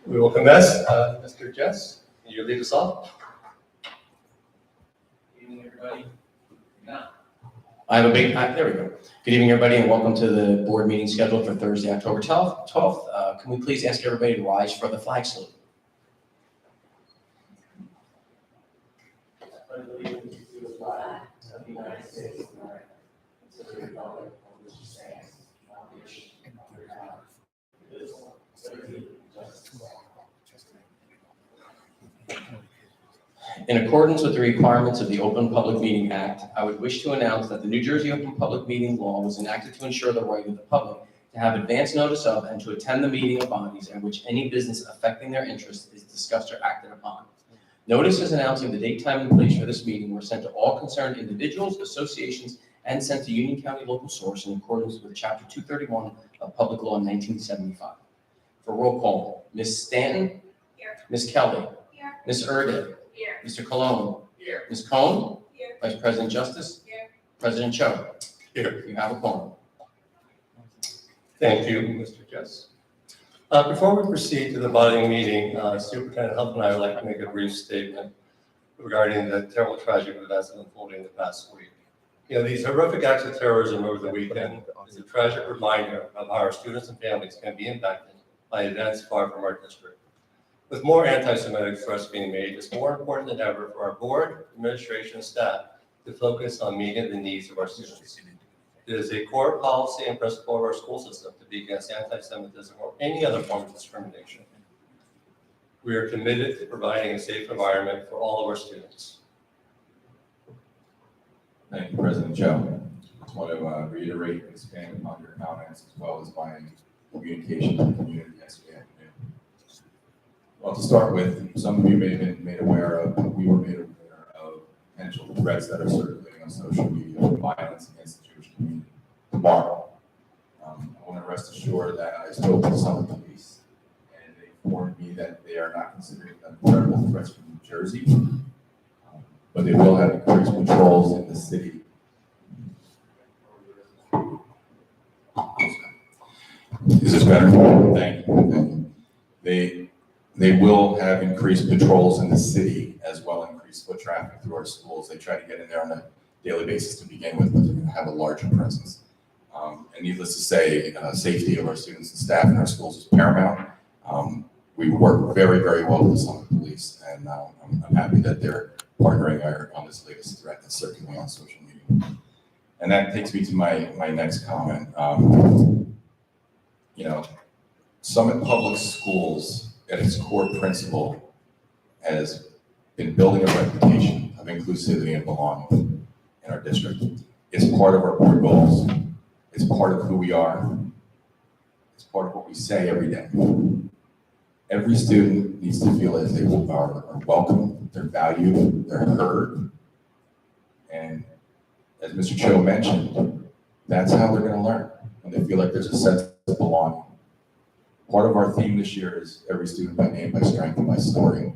We will commence. Mr. Jess, can you lead us off? Good evening, everybody. There we go. Good evening, everybody, and welcome to the board meeting scheduled for Thursday, October 12th. Can we please ask everybody to rise for the flag salute? In accordance with the requirements of the Open Public Meeting Act, I would wish to announce that the New Jersey Open Public Meeting Law was enacted to ensure the right of the public to have advance notice of and to attend the meeting of bodies at which any business affecting their interests is discussed or acted upon. Notices announcing the date, time, and place for this meeting were sent to all concerned individuals, associations, and sent to Union County Local Source in accordance with Chapter 231 of Public Law 1975. For roll call, Ms. Stanton? Here. Ms. Kelly? Here. Ms. Erddig? Here. Mr. Colon? Here. Ms. Cohn? Here. Vice President Justice? Here. President Cho? Here. You have a quorum. Thank you, Mr. Jess. Before we proceed to the body meeting, Superintendent Huff and I would like to make a brief statement regarding the terrible tragic events that unfolded the past week. These horrific acts of terrorism over the weekend is a tragic reminder of how our students and families can be impacted by events far from our district. With more anti-Semitic threats being made, it's more important than ever for our board, administration, and staff to focus on meeting the needs of our students. It is a core policy and principle of our school system to be against anti-Semitism or any other form of discrimination. We are committed to providing a safe environment for all of our students. Thank you, President Cho. I just want to reiterate and expand upon your comments as well as my communication to the community yesterday afternoon. Well, to start with, some of you may have been made aware of, we were made aware of potential threats that are circulating on social media for violence against the Jewish community tomorrow. I want to rest assured that I spoke to some police and they informed me that they are not considering them credible threats from New Jersey, but they will have increased patrols in the city. Is this better? Thank you. They will have increased patrols in the city as well, increased foot traffic through our schools. They try to get in there on a daily basis to begin with, but they're going to have a larger presence. And needless to say, safety of our students and staff in our schools is paramount. We work very, very well with the Summit Police, and I'm happy that they're partnering on this latest threat that's circulating on social media. And that takes me to my next comment. Summit Public Schools, at its core principle, has been building a reputation of inclusivity and belonging in our district. It's part of our board goals. It's part of who we are. It's part of what we say every day. Every student needs to feel as they are welcome, they're valued, they're heard. And as Mr. Cho mentioned, that's how they're going to learn, when they feel like there's a sense of belonging. Part of our theme this year is every student by name, by strength, and by story.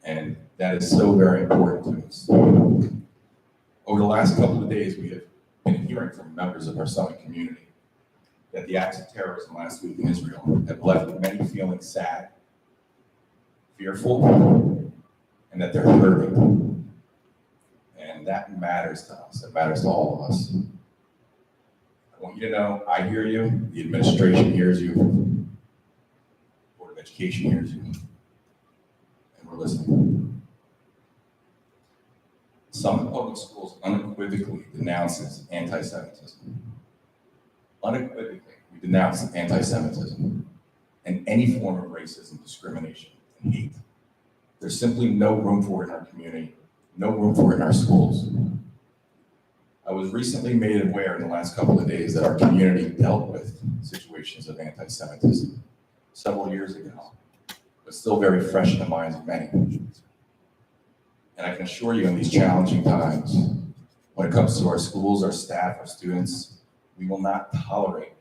And that is so very important to us. Over the last couple of days, we have been hearing from members of our Summit community that the acts of terrorism last week in Israel have left many feeling sad, fearful, and that they're hurting. And that matters to us. It matters to all of us. I want you to know, I hear you, the administration hears you, Board of Education hears you, and we're listening. Summit Public Schools unequivocally denounces anti-Semitism. Unequivocally, we denounce anti-Semitism and any form of racism, discrimination, and hate. There's simply no room for it in our community, no room for it in our schools. I was recently made aware in the last couple of days that our community dealt with situations of anti-Semitism several years ago, but still very fresh in the minds of many. And I can assure you in these challenging times, when it comes to our schools, our staff, our students, we will not tolerate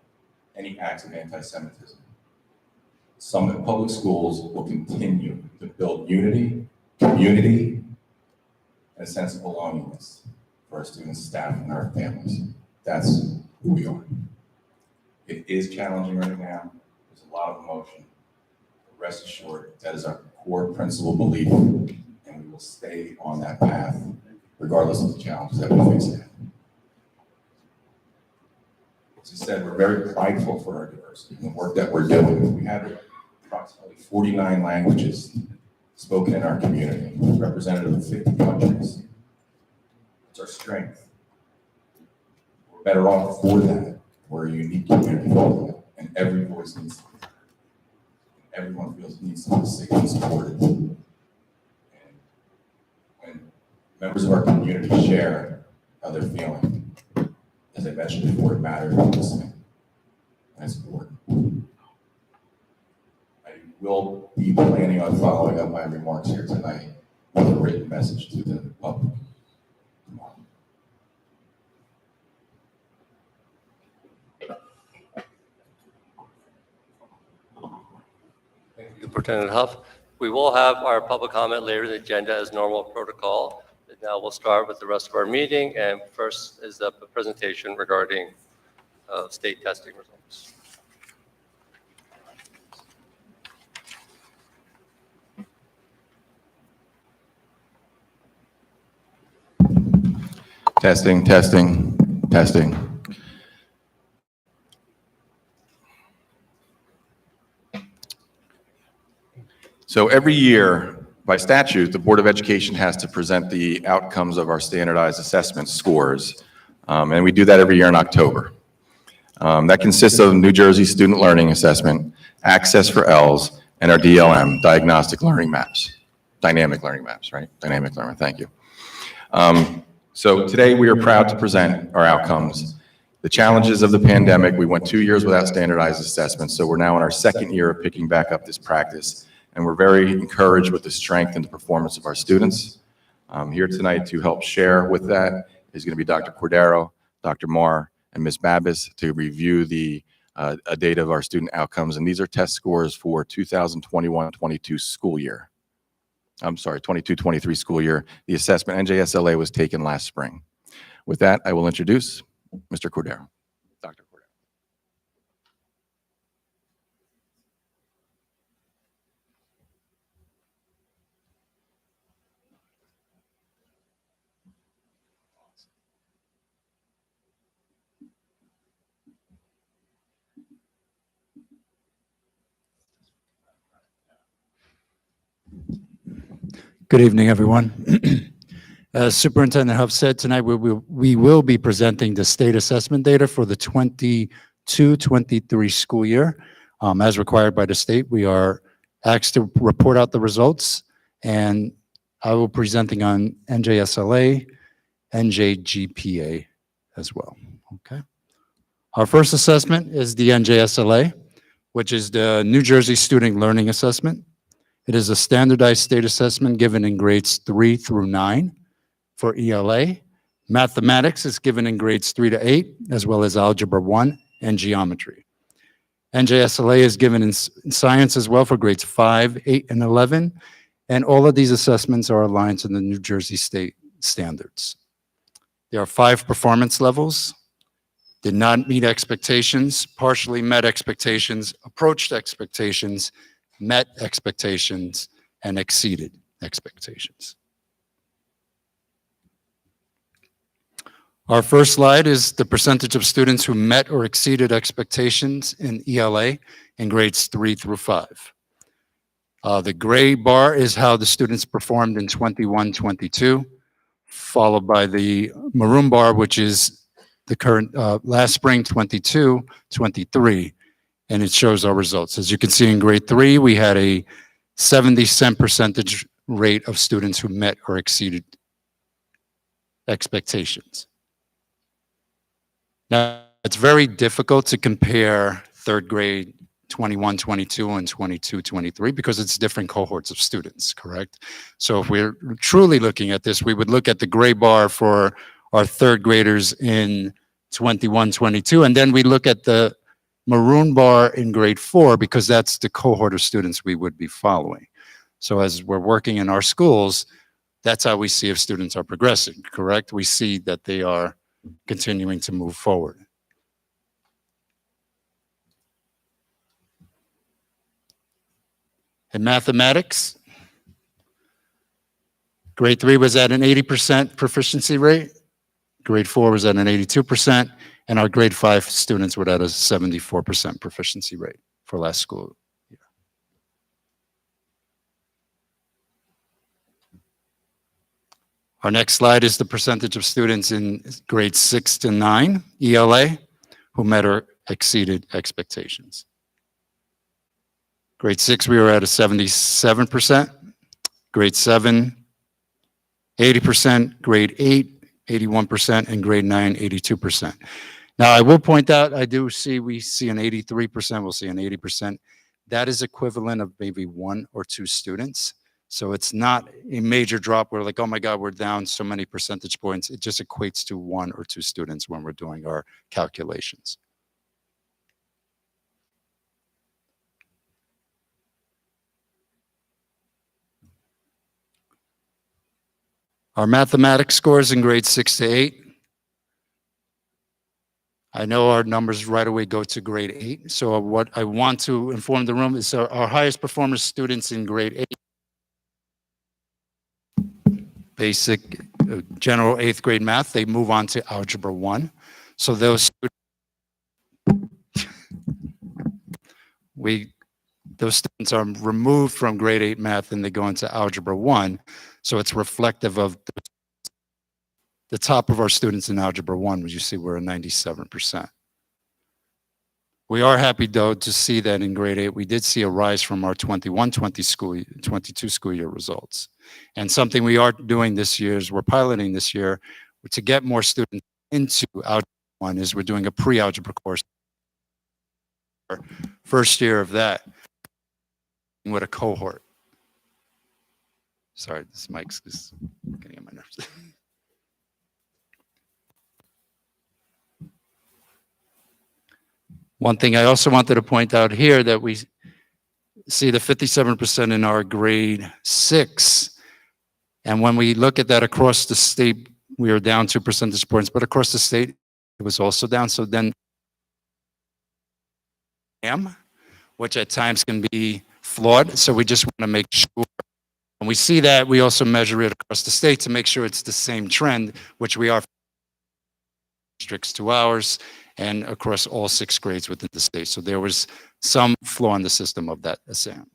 any acts of anti-Semitism. Summit Public Schools will continue to build unity, community, and a sense of belongingness. for our students, staff, and our families. That's who we are. It is challenging right now. There's a lot of emotion. Rest assured, that is our core principal belief, and we will stay on that path regardless of the challenges that we face ahead. As I said, we're very prideful for our diversity and the work that we're doing. We have approximately 49 languages spoken in our community, representative of 50 countries. It's our strength. We're better off for that. We're a unique community for that, and every voice needs to be heard. Everyone feels needs to be safe and supported. And when members of our community share how they're feeling, as I mentioned before, it matters to listening. That's important. I will be planning on following up my remarks here tonight with a written message to the public tomorrow. Thank you, Superintendent Huff. We will have our public comment later in the agenda as normal protocol. And now we'll start with the rest of our meeting. And first is the presentation regarding state testing results. Testing, testing, testing. So every year, by statute, the Board of Education has to present the outcomes of our standardized assessment scores. And we do that every year in October. That consists of New Jersey Student Learning Assessment, Access for ELS, and our DLM, Diagnostic Learning Maps. Dynamic Learning Maps, right? Dynamic Learning, thank you. So today we are proud to present our outcomes. The challenges of the pandemic, we went 2 years without standardized assessments, so we're now in our second year of picking back up this practice. And we're very encouraged with the strength and the performance of our students. Here tonight to help share with that is going to be Dr. Cordero, Dr. Marr, and Ms. Babis to review the data of our student outcomes. And these are test scores for 2021-22 school year. I'm sorry, 22-23 school year. The assessment NJSLA was taken last spring. With that, I will introduce Mr. Cordero, Dr. Cordero. Good evening, everyone. As Superintendent Huff said, tonight we will be presenting the state assessment data for the 22-23 school year. As required by the state, we are asked to report out the results, and I will be presenting on NJSLA, NJGPA as well. Okay. Our first assessment is the NJSLA, which is the New Jersey Student Learning Assessment. It is a standardized state assessment given in grades 3 through 9 for ELA. Mathematics is given in grades 3 to 8, as well as Algebra 1 and Geometry. NJSLA is given in science as well for grades 5, 8, and 11. And all of these assessments are aligned to the New Jersey state standards. There are 5 performance levels: did not meet expectations, partially met expectations, approached expectations, met expectations, and exceeded expectations. Our first slide is the percentage of students who met or exceeded expectations in ELA in grades 3 through 5. The gray bar is how the students performed in 21-22, followed by the maroon bar, which is the current last spring 22-23. And it shows our results. As you can see in grade 3, we had a 70% percentage rate of students who met or exceeded expectations. Now, it's very difficult to compare third grade 21-22 and 22-23 because it's different cohorts of students, correct? So if we're truly looking at this, we would look at the gray bar for our third graders in 21-22, and then we look at the maroon bar in grade 4 because that's the cohort of students we would be following. So as we're working in our schools, that's how we see if students are progressing, correct? We see that they are continuing to move forward. In mathematics, grade 3 was at an 80% proficiency rate. Grade 4 was at an 82%, and our grade 5 students were at a 74% proficiency rate for last school year. Our next slide is the percentage of students in grades 6 to 9 ELA who met or exceeded expectations. Grade 6, we were at a 77%. Grade 7, 80%. Grade 8, 81%, and grade 9, 82%. Now, I will point out, we see an 83%, we'll see an 80%. That is equivalent of maybe 1 or 2 students. So it's not a major drop. We're like, oh my God, we're down so many percentage points. It just equates to 1 or 2 students when we're doing our calculations. Our mathematics scores in grades 6 to 8. I know our numbers right away go to grade 8. So what I want to inform the room is our highest performers students in grade 8, basic general 8th grade math, they move on to algebra 1. So those students are removed from grade 8 math and they go into algebra 1. So it's reflective of the top of our students in algebra 1, which you see we're at 97%. We are happy, though, to see that in grade 8, we did see a rise from our 21-22 school year results. And something we are doing this year is we're piloting this year to get more students into algebra 1 is we're doing a pre-algebra course. First year of that with a cohort. Sorry, this mic's just getting on my nerves. One thing I also wanted to point out here that we see the 57% in our grade 6. And when we look at that across the state, we are down 2 percentage points, but across the state, it was also down. So then, which at times can be flawed. So we just want to make sure. And we see that we also measure it across the state to make sure it's the same trend, which we are districts to ours and across all 6 grades within the state. So there was some flaw in the system of that exam.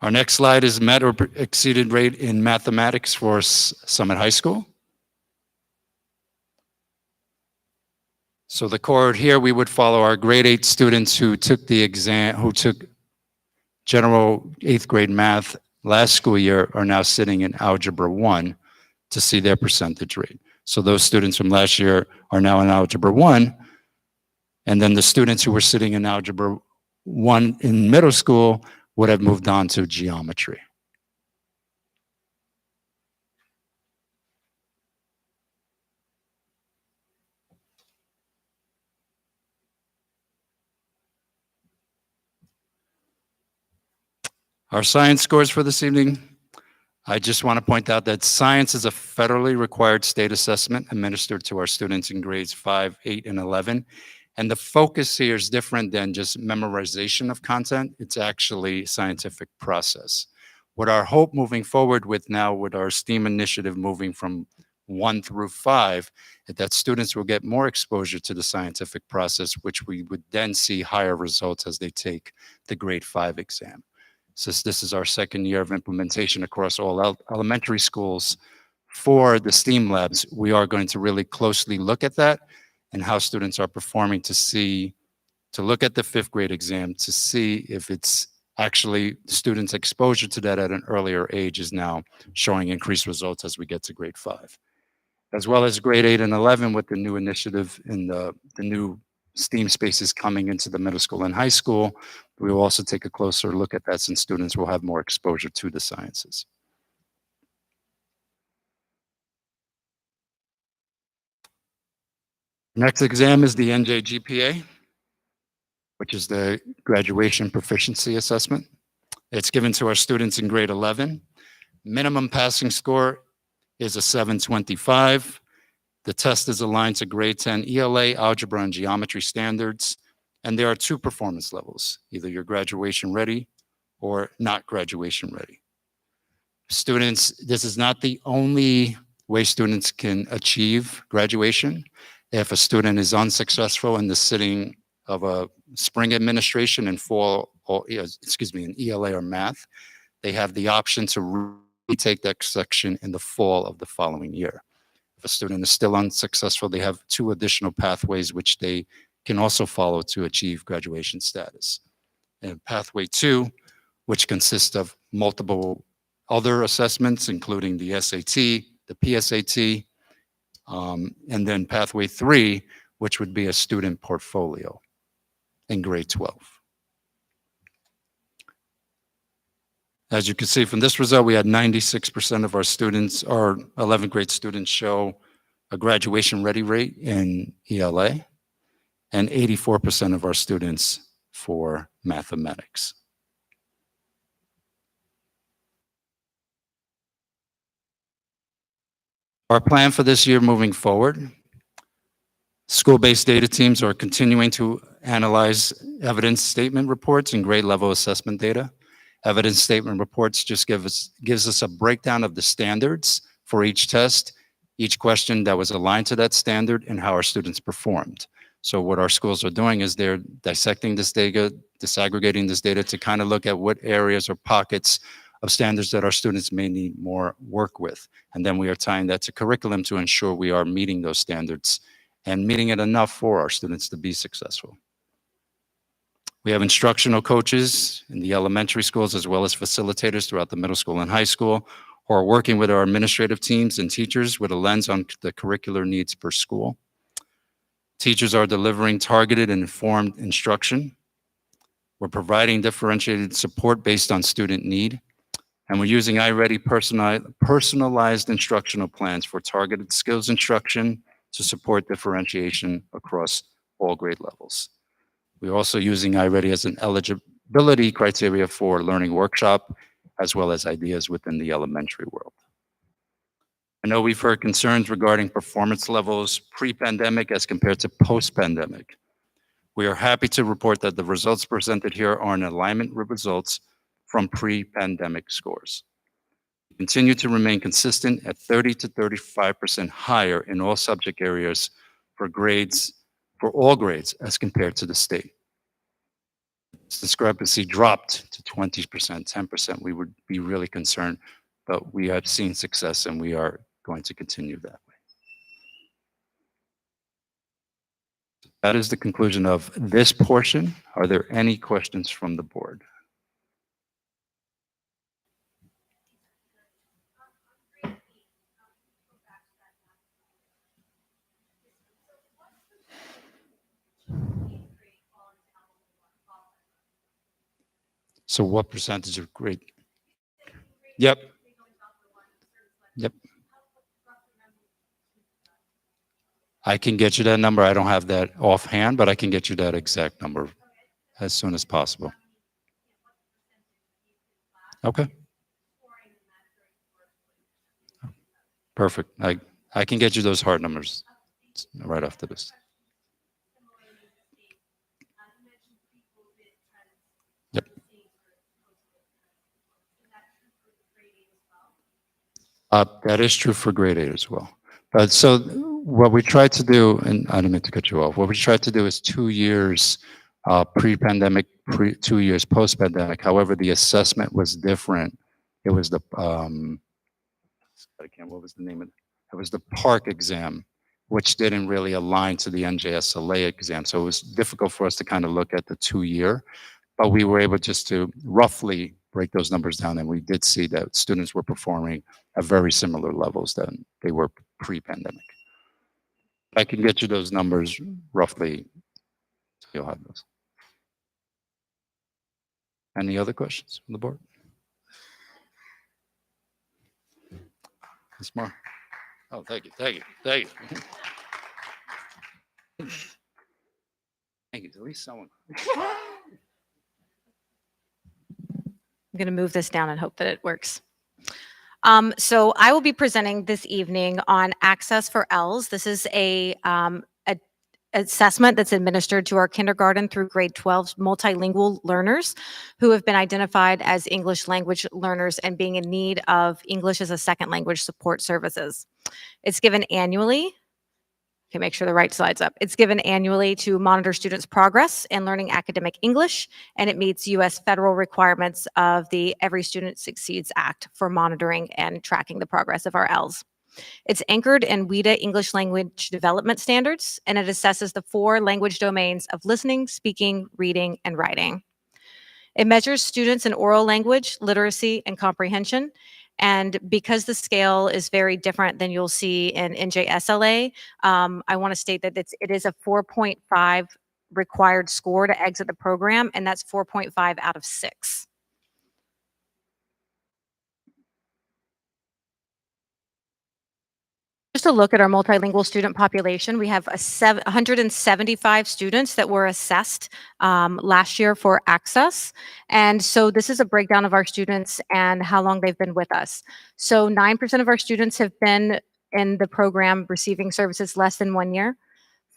Our next slide is met or exceeded rate in mathematics for Summit High School. So the cohort here, we would follow our grade 8 students who took the exam, who took general 8th grade math last school year are now sitting in algebra 1 to see their percentage rate. So those students from last year are now in algebra 1. And then the students who were sitting in algebra 1 in middle school would have moved on to geometry. Our science scores for this evening, I just want to point out that science is a federally required state assessment administered to our students in grades 5, 8, and 11. And the focus here is different than just memorization of content. It's actually scientific process. What our hope moving forward with now with our STEAM initiative moving from 1 through 5, is that students will get more exposure to the scientific process, which we would then see higher results as they take the grade 5 exam. Since this is our second year of implementation across all elementary schools for the STEAM labs, we are going to really closely look at that and how students are performing to look at the 5th grade exam to see if it's actually students' exposure to that at an earlier age is now showing increased results as we get to grade 5. As well as grade 8 and 11 with the new initiative and the new STEAM spaces coming into the middle school and high school, we will also take a closer look at that since students will have more exposure to the sciences. Next exam is the NJGPA, which is the Graduation Proficiency Assessment. It's given to our students in grade 11. Minimum passing score is a 725. The test is aligned to grade 10 ELA, algebra, and geometry standards. And there are two performance levels. Either you're graduation ready or not graduation ready. Students, this is not the only way students can achieve graduation. If a student is unsuccessful in the sitting of a spring administration in fall, or in ELA or math, they have the option to retake that section in the fall of the following year. If a student is still unsuccessful, they have two additional pathways which they can also follow to achieve graduation status. And pathway 2, which consists of multiple other assessments, including the SAT, the PSAT, and then pathway 3, which would be a student portfolio in grade 12. As you can see from this result, we had 96% of our students, our 11th grade students, show a graduation ready rate in ELA, and 84% of our students for mathematics. Our plan for this year moving forward, school-based data teams are continuing to analyze evidence statement reports and grade level assessment data. Evidence statement reports just gives us a breakdown of the standards for each test, each question that was aligned to that standard, and how our students performed. So what our schools are doing is they're dissecting this data, disaggregating this data to kind of look at what areas or pockets of standards that our students may need more work with. And then we are tying that to curriculum to ensure we are meeting those standards and meeting it enough for our students to be successful. We have instructional coaches in the elementary schools as well as facilitators throughout the middle school and high school who are working with our administrative teams and teachers with a lens on the curricular needs per school. Teachers are delivering targeted and informed instruction. We're providing differentiated support based on student need. And we're using iReady personalized instructional plans for targeted skills instruction to support differentiation across all grade levels. We're also using iReady as an eligibility criteria for learning workshop, as well as ideas within the elementary world. I know we've heard concerns regarding performance levels pre-pandemic as compared to post-pandemic. We are happy to report that the results presented here are in alignment with results from pre-pandemic scores. We continue to remain consistent at 30 to 35% higher in all subject areas for all grades as compared to the state. This discrepancy dropped to 20%, 10%. We would be really concerned, but we have seen success and we are going to continue that way. That is the conclusion of this portion. Are there any questions from the board? So what percentage of grade? Yep. Yep. I can get you that number. I don't have that offhand, but I can get you that exact number as soon as possible. Okay. Perfect. I can get you those hard numbers right after this. Yep. That is true for grade 8 as well. But so what we tried to do, and I didn't mean to cut you off, what we tried to do is 2 years pre-pandemic, 2 years post-pandemic. However, the assessment was different. It was the, what was the name of it? It was the PARC exam, which didn't really align to the NJSLA exam. So it was difficult for us to kind of look at the 2-year, but we were able just to roughly break those numbers down. And we did see that students were performing at very similar levels than they were pre-pandemic. I can get you those numbers roughly, so you'll have those. Any other questions from the board? Ms. Moore. Oh, thank you. Thank you. Thank you. Thank you. At least someone. I'm going to move this down and hope that it works. So I will be presenting this evening on Access for ELs. This is a assessment that's administered to our kindergarten through grade 12 multilingual learners who have been identified as English language learners and being in need of English as a second language support services. It's given annually. Okay, make sure the right slide's up. It's given annually to monitor students' progress in learning academic English, and it meets U.S. federal requirements of the Every Student Succeeds Act for monitoring and tracking the progress of our ELs. It's anchored in WIDA English Language Development Standards, and it assesses the 4 language domains of listening, speaking, reading, and writing. It measures students in oral language, literacy, and comprehension. And because the scale is very different than you'll see in NJSLA, I want to state that it is a 4.5 required score to exit the program, and that's 4.5 out of 6. Just a look at our multilingual student population, we have 175 students that were assessed last year for access. And so this is a breakdown of our students and how long they've been with us. So 9% of our students have been in the program receiving services less than 1 year,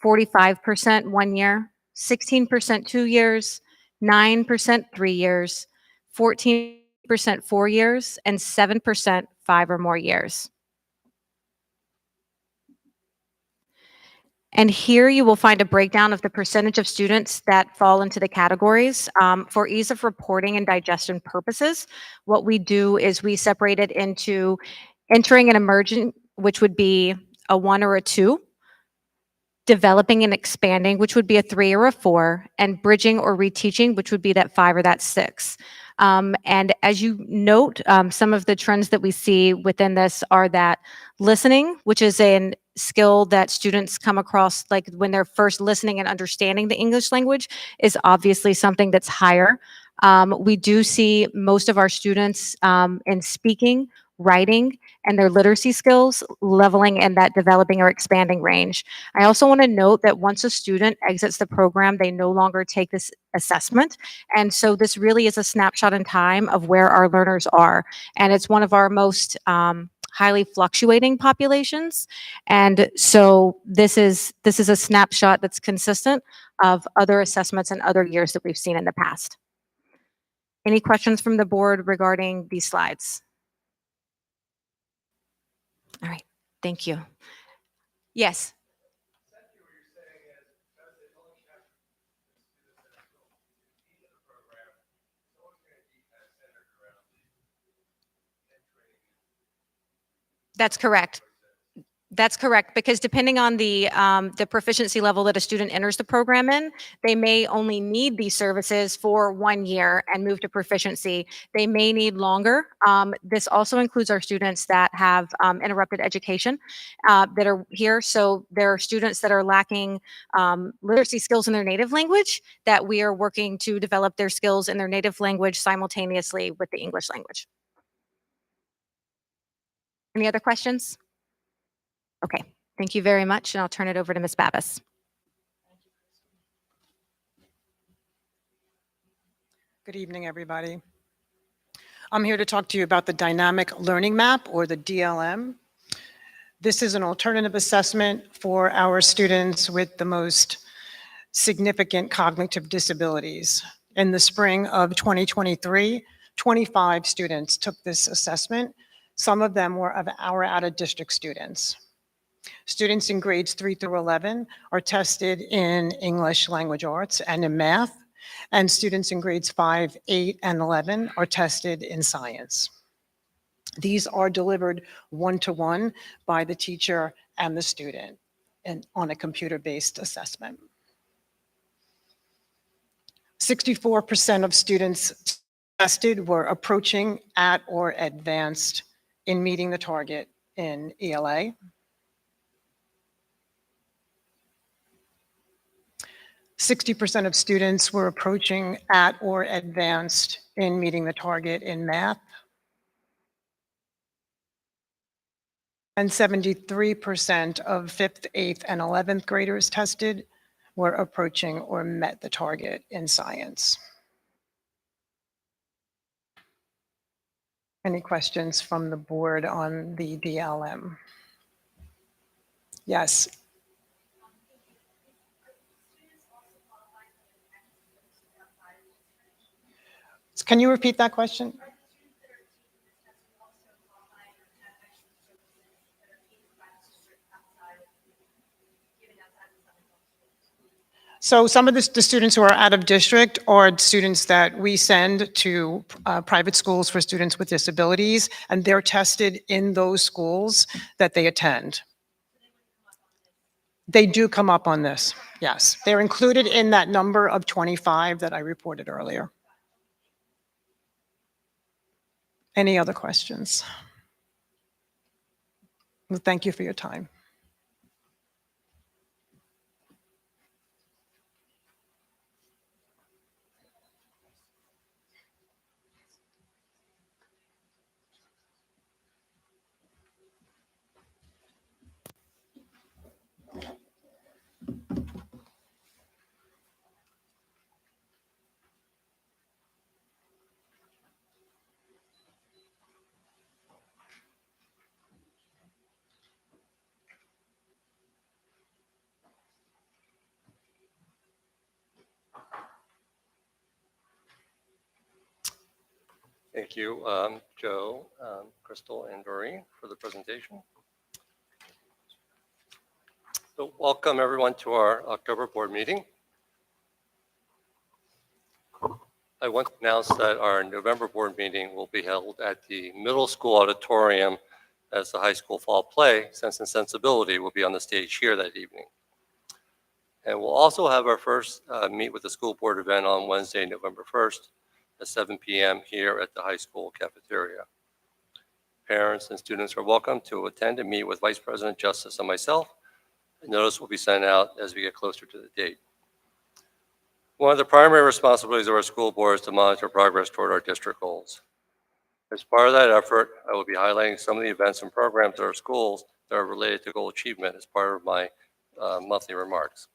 45% 1 year, 16% 2 years, 9% 3 years, 14% 4 years, and 7% 5 or more years. And here you will find a breakdown of the percentage of students that fall into the categories. For ease of reporting and digestion purposes, what we do is we separate it into entering and emerging, which would be a 1 or a 2, developing and expanding, which would be a 3 or a 4, and bridging or reteaching, which would be that 5 or that 6. And as you note, some of the trends that we see within this are that listening, which is a skill that students come across like when they're first listening and understanding the English language, is obviously something that's higher. We do see most of our students in speaking, writing, and their literacy skills leveling in that developing or expanding range. I also want to note that once a student exits the program, they no longer take this assessment. And so this really is a snapshot in time of where our learners are. And it's one of our most highly fluctuating populations. And so this is a snapshot that's consistent of other assessments and other years that we've seen in the past. Any questions from the board regarding these slides? All right, thank you. Yes. That's correct. That's correct, because depending on the proficiency level that a student enters the program in, they may only need these services for 1 year and move to proficiency. They may need longer. This also includes our students that have interrupted education that are here. So there are students that are lacking literacy skills in their native language that we are working to develop their skills in their native language simultaneously with the English language. Any other questions? Okay, thank you very much, and I'll turn it over to Ms. Babis. Good evening, everybody. I'm here to talk to you about the Dynamic Learning Map, or the DLM. This is an alternative assessment for our students with the most significant cognitive disabilities. In the spring of 2023, 25 students took this assessment. Some of them were our out-of-district students. Students in grades 3 through 11 are tested in English language arts and in math, and students in grades 5, 8, and 11 are tested in science. These are delivered one-to-one by the teacher and the student and on a computer-based assessment. 64% of students tested were approaching at or advanced in meeting the target in ELA. 60% of students were approaching at or advanced in meeting the target in math. And 73% of 5th, 8th, and 11th graders tested were approaching or met the target in science. Any questions from the board on the DLM? Yes. Can you repeat that question? So some of the students who are out of district are students that we send to private schools for students with disabilities, and they're tested in those schools that they attend. They do come up on this, yes. They're included in that number of 25 that I reported earlier. Any other questions? Well, thank you for your time. Thank you, Joe, Crystal, and Doreen for the presentation. So welcome everyone to our October board meeting. I want to announce that our November board meeting will be held at the middle school auditorium as the high school fall play, Sense and Sensibility, will be on the stage here that evening. And we'll also have our first Meet with the School Board event on Wednesday, November 1st at 7 p.m. here at the high school cafeteria. Parents and students are welcome to attend and meet with Vice President Justice and myself. A notice will be sent out as we get closer to the date. One of the primary responsibilities of our school board is to monitor progress toward our district goals. As part of that effort, I will be highlighting some of the events and programs at our schools that are related to goal achievement as part of my monthly remarks.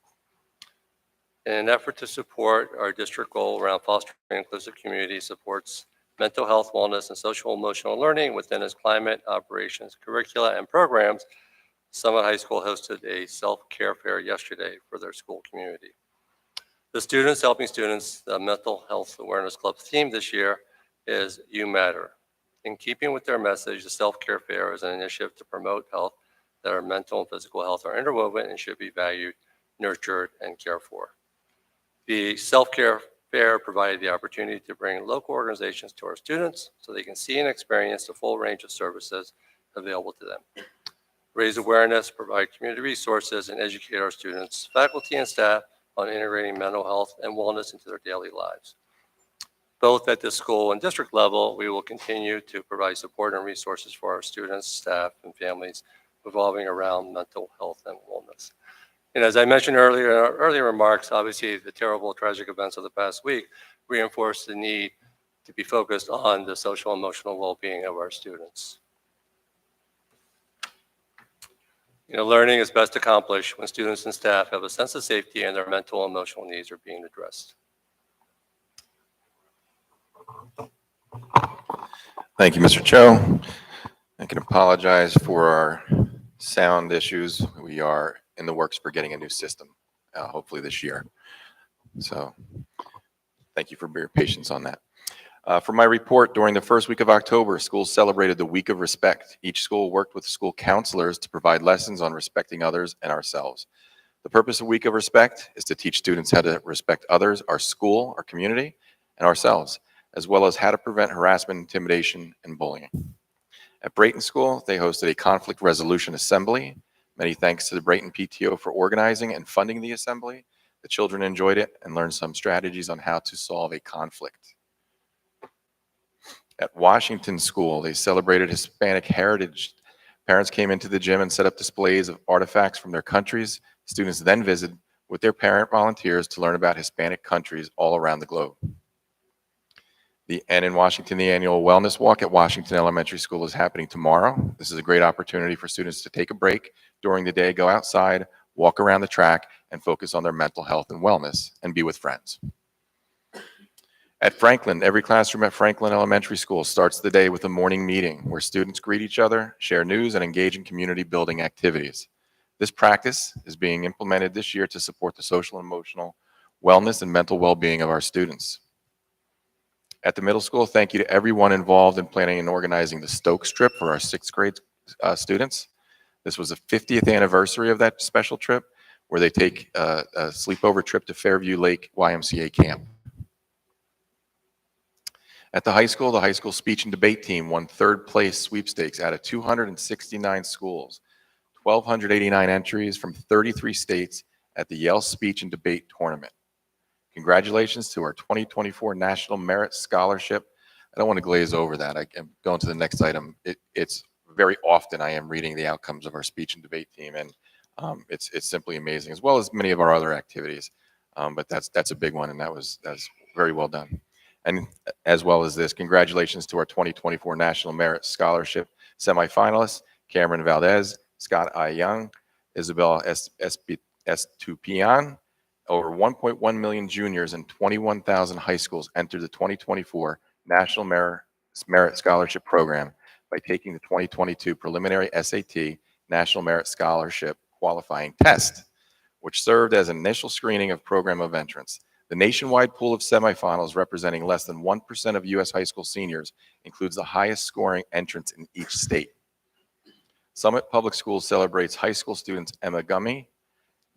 In an effort to support our district goal around fostering an inclusive community supports mental health, wellness, and social emotional learning within its climate, operations, curricula, and programs, Summit High School hosted a self-care fair yesterday for their school community. The Students Helping Students, the Mental Health Awareness Club's theme this year is You Matter. In keeping with their message, the self-care fair is an initiative to promote health that our mental and physical health are interwoven and should be valued, nurtured, and cared for. The self-care fair provided the opportunity to bring local organizations to our students so they can see and experience the full range of services available to them. Raise awareness, provide community resources, and educate our students, faculty, and staff on integrating mental health and wellness into their daily lives. Both at the school and district level, we will continue to provide support and resources for our students, staff, and families revolving around mental health and wellness. And as I mentioned earlier in our earlier remarks, obviously the terrible, tragic events of the past week reinforce the need to be focused on the social and emotional well-being of our students. Learning is best accomplished when students and staff have a sense of safety and their mental and emotional needs are being addressed. Thank you, Mr. Cho. I can apologize for our sound issues. We are in the works for getting a new system, hopefully this year. So thank you for your patience on that. For my report, during the first week of October, schools celebrated the Week of Respect. Each school worked with school counselors to provide lessons on respecting others and ourselves. The purpose of Week of Respect is to teach students how to respect others, our school, our community, and ourselves, as well as how to prevent harassment, intimidation, and bullying. At Brayton School, they hosted a conflict resolution assembly. Many thanks to the Brayton PTO for organizing and funding the assembly. The children enjoyed it and learned some strategies on how to solve a conflict. At Washington School, they celebrated Hispanic heritage. Parents came into the gym and set up displays of artifacts from their countries. Students then visited with their parent volunteers to learn about Hispanic countries all around the globe. In Washington, the annual Wellness Walk at Washington Elementary School is happening tomorrow. This is a great opportunity for students to take a break during the day, go outside, walk around the track, and focus on their mental health and wellness, and be with friends. At Franklin, every classroom at Franklin Elementary School starts the day with a morning meeting where students greet each other, share news, and engage in community building activities. This practice is being implemented this year to support the social and emotional wellness and mental well-being of our students. At the middle school, thank you to everyone involved in planning and organizing the Stokes trip for our 6th grade students. This was the 50th anniversary of that special trip where they take a sleepover trip to Fairview Lake YMCA camp. At the high school speech and debate team won 3rd place sweepstakes out of 269 schools, 1,289 entries from 33 states at the Yale Speech and Debate Tournament. Congratulations to our 2024 National Merit Scholarship. I don't want to glaze over that. I am going to the next item. It's very often I am reading the outcomes of our speech and debate team, and it's simply amazing, as well as many of our other activities. But that's a big one, and that's very well done. And as well as this, congratulations to our 2024 National Merit Scholarship semifinalists, Cameron Valdez, Scott I. Young, Isabel Estupian. Over 1.1 million juniors and 21,000 high schools entered the 2024 National Merit Scholarship Program by taking the 2022 preliminary SAT National Merit Scholarship qualifying test, which served as an initial screening of program of entrance. The nationwide pool of semifinals, representing less than 1% of U.S. high school seniors, includes the highest scoring entrants in each state. Summit Public Schools celebrates high school students Emma Gummy,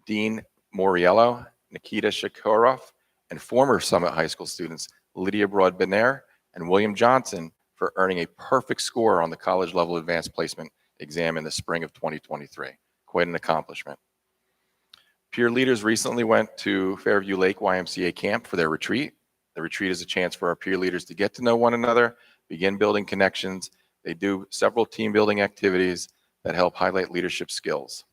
Dean Moriello, Nikita Shakurov, and former Summit High School students Lydia Broad-Benaire and William Johnson for earning a perfect score on the college level advanced placement exam in the spring of 2023. Quite an accomplishment. Peer leaders recently went to Fairview Lake YMCA camp for their retreat. The retreat is a chance for our peer leaders to get to know one another, begin building connections. They do several team building activities that help highlight leadership skills.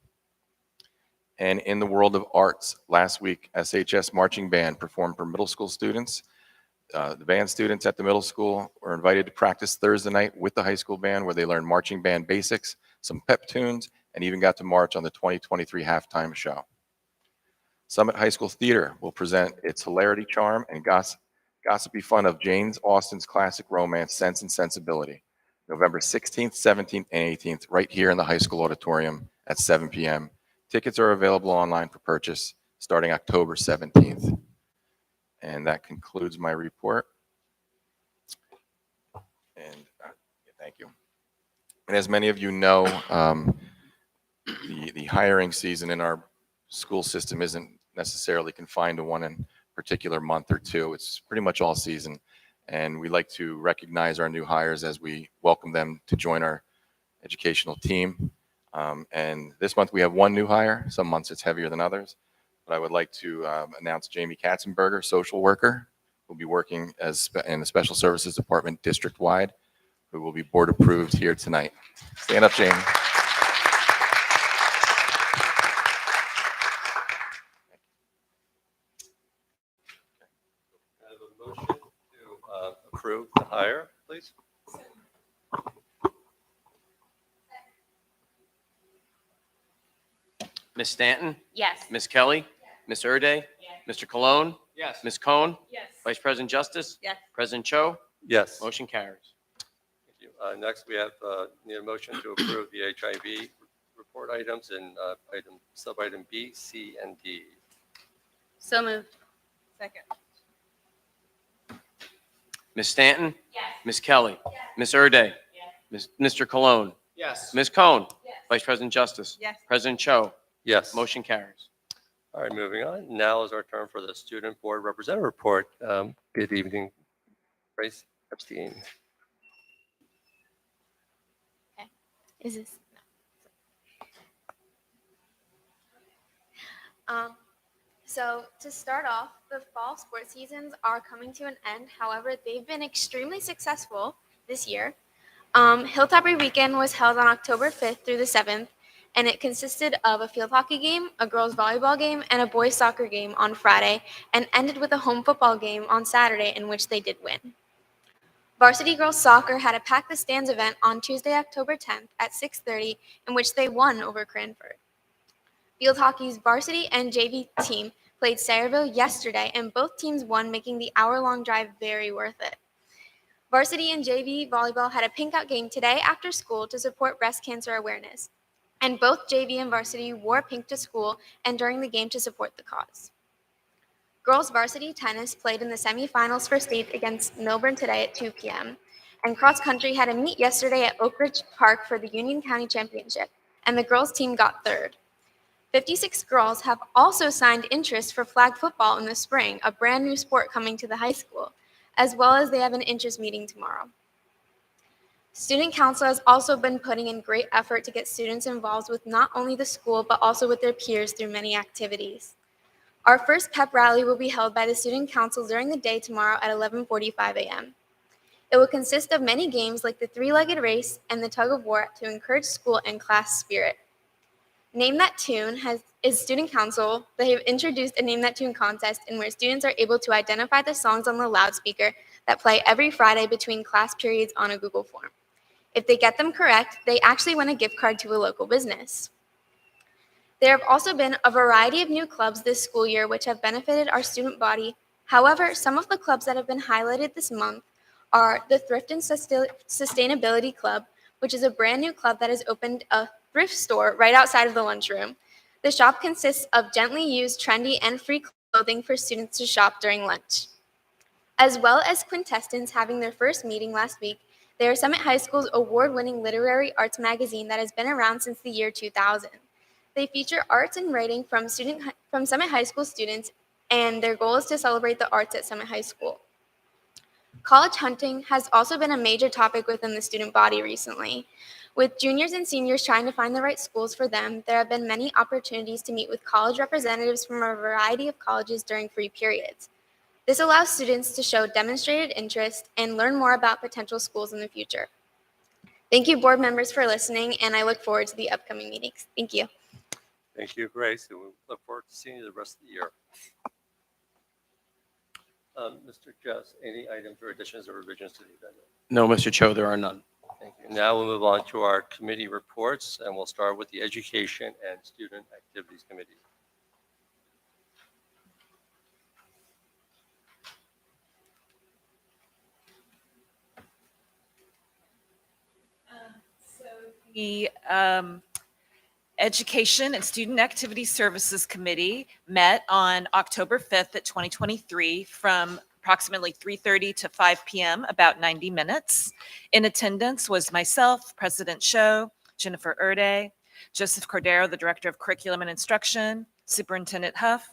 And in the world of arts, last week, SHS Marching Band performed for middle school students. The band students at the middle school were invited to practice Thursday night with the high school band, where they learned marching band basics, some pep tunes, and even got to march on the 2023 halftime show. Summit High School Theater will present its hilarity, charm, and gossipy fun of Jane Austen's classic romance, Sense and Sensibility, November 16th, 17th, and 18th, right here in the high school auditorium at 7 p.m. Tickets are available online for purchase starting October 17th. And that concludes my report. And thank you. And as many of you know, the hiring season in our school system isn't necessarily confined to one in particular month or two. It's pretty much all season. And we like to recognize our new hires as we welcome them to join our educational team. And this month we have one new hire. Some months it's heavier than others. But I would like to announce Jamie Katzenberger, social worker, who will be working in the Special Services Department district-wide, who will be board approved here tonight. Stand up, Jamie. I have a motion to approve the hire, please. Ms. Stanton? Yes. Ms. Kelly? Ms. Erde? Yes. Mr. Cologne? Yes. Ms. Cohn? Yes. Vice President Justice? Yes. President Cho? Yes. Motion carries. Thank you. Next, we have need a motion to approve the HIV report items in sub-item B, C, and D. So moved. Second. Ms. Stanton? Yes. Ms. Kelly? Yes. Ms. Erde? Yes. Mr. Cologne? Yes. Ms. Cohn? Yes. Vice President Justice? Yes. President Cho? Yes. Motion carries. All right, moving on. Now is our turn for the Student Board Representative Report. Good evening, Grace Epstein. Is this? So to start off, the fall sports seasons are coming to an end. However, they've been extremely successful this year. Hilltopper Weekend was held on October 5th through the 7th, and it consisted of a field hockey game, a girls volleyball game, and a boys soccer game on Friday, and ended with a home football game on Saturday, in which they did win. Varsity girls soccer had a Pack the Stands event on Tuesday, October 10th at 6:30, in which they won over Cranford. Field hockey's varsity and JV team played Sayreville yesterday, and both teams won, making the hour-long drive very worth it. Varsity and JV volleyball had a pink out game today after school to support breast cancer awareness. And both JV and varsity wore pink to school and during the game to support the cause. Girls varsity tennis played in the semifinals for state against Milburn today at 2 p.m. And cross country had a meet yesterday at Oak Ridge Park for the Union County Championship, and the girls team got third. 56 girls have also signed interest for flag football in the spring, a brand new sport coming to the high school, as well as they have an interest meeting tomorrow. Student Council has also been putting in great effort to get students involved with not only the school, but also with their peers through many activities. Our first pep rally will be held by the Student Council during the day tomorrow at 11:45 a.m. It will consist of many games like the three-legged race and the tug of war to encourage school and class spirit. Name That Tune is Student Council. They have introduced a Name That Tune contest in where students are able to identify the songs on the loudspeaker that play every Friday between class periods on a Google form. If they get them correct, they actually win a gift card to a local business. There have also been a variety of new clubs this school year which have benefited our student body. However, some of the clubs that have been highlighted this month are the Thrift and Sustainability Club, which is a brand new club that has opened a thrift store right outside of the lunchroom. The shop consists of gently used, trendy, and free clothing for students to shop during lunch. As well as Quintessence having their first meeting last week, they are Summit High School's award-winning literary arts magazine that has been around since the year 2000. They feature arts and writing from Summit High School students, and their goal is to celebrate the arts at Summit High School. College hunting has also been a major topic within the student body recently. With juniors and seniors trying to find the right schools for them, there have been many opportunities to meet with college representatives from a variety of colleges during free periods. This allows students to show demonstrated interest and learn more about potential schools in the future. Thank you, board members, for listening, and I look forward to the upcoming meetings. Thank you. Thank you, Grace, and we look forward to seeing you the rest of the year. Mr. Jess, any items or additions or revisions to the agenda? No, Mr. Cho, there are none. Thank you. Now we'll move on to our committee reports, and we'll start with the Education and Student Activities Committee. The Education and Student Activity Services Committee met on October 5th at 2023 from approximately 3:30 to 5 p.m., about 90 minutes. In attendance was myself, President Cho, Jennifer Erde, Joseph Cordero, the Director of Curriculum and Instruction, Superintendent Huff,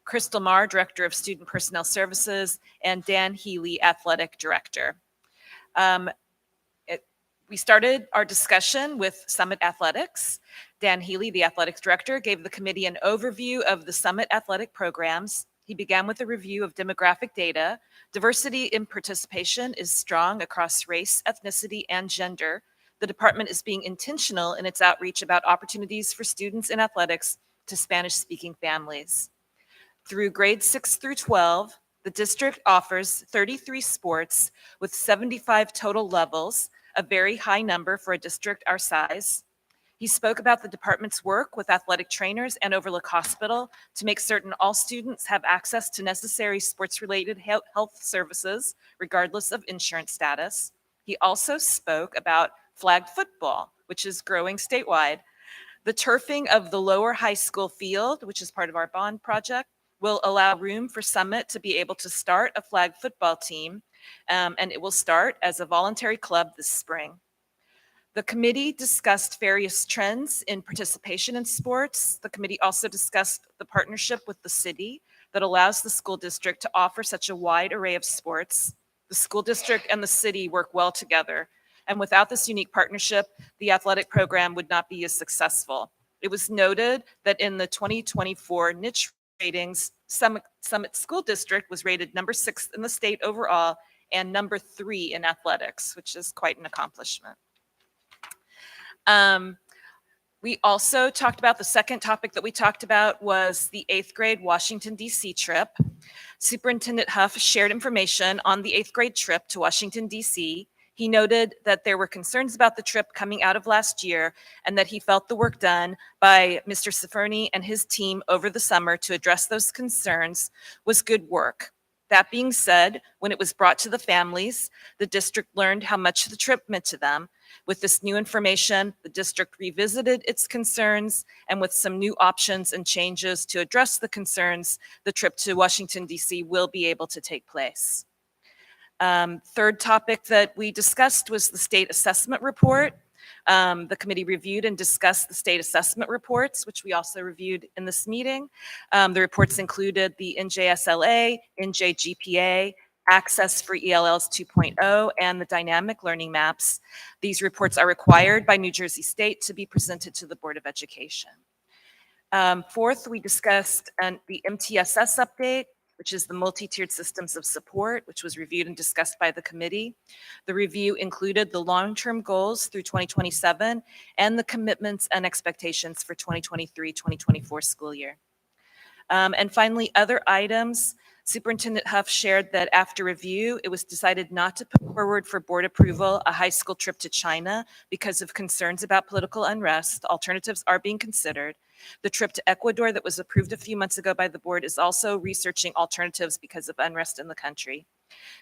Crystal Marr, Director of Student Personnel Services, and Dan Healy, Athletic Director. We started our discussion with Summit Athletics. Dan Healy, the Athletics Director, gave the committee an overview of the Summit athletic programs. He began with a review of demographic data. Diversity in participation is strong across race, ethnicity, and gender. The department is being intentional in its outreach about opportunities for students in athletics to Spanish-speaking families. Through grades 6 through 12, the district offers 33 sports with 75 total levels, a very high number for a district our size. He spoke about the department's work with athletic trainers and Overlook Hospital to make certain all students have access to necessary sports-related health services, regardless of insurance status. He also spoke about flag football, which is growing statewide. The turfing of the lower high school field, which is part of our bond project, will allow room for Summit to be able to start a flag football team, and it will start as a voluntary club this spring. The committee discussed various trends in participation in sports. The committee also discussed the partnership with the city that allows the school district to offer such a wide array of sports. The school district and the city work well together, and without this unique partnership, the athletic program would not be as successful. It was noted that in the 2024 niche ratings, Summit School District was rated number 6 in the state overall and number 3 in athletics, which is quite an accomplishment. We also talked about the second topic that we talked about was the 8th grade Washington, D.C. trip. Superintendent Huff shared information on the 8th grade trip to Washington, D.C. He noted that there were concerns about the trip coming out of last year and that he felt the work done by Mr. Ciferni and his team over the summer to address those concerns was good work. That being said, when it was brought to the families, the district learned how much the trip meant to them. With this new information, the district revisited its concerns, and with some new options and changes to address the concerns, the trip to Washington, D.C. will be able to take place. Third topic that we discussed was the state assessment report. The committee reviewed and discussed the state assessment reports, which we also reviewed in this meeting. The reports included the NJSLA, NJGPA, Access for ELLs 2.0, and the dynamic learning maps. These reports are required by New Jersey State to be presented to the Board of Education. Fourth, we discussed the MTSS update, which is the multi-tiered systems of support, which was reviewed and discussed by the committee. The review included the long-term goals through 2027 and the commitments and expectations for 2023-2024 school year. And finally, other items. Superintendent Huff shared that after review, it was decided not to put forward for board approval a high school trip to China because of concerns about political unrest. Alternatives are being considered. The trip to Ecuador that was approved a few months ago by the board is also researching alternatives because of unrest in the country.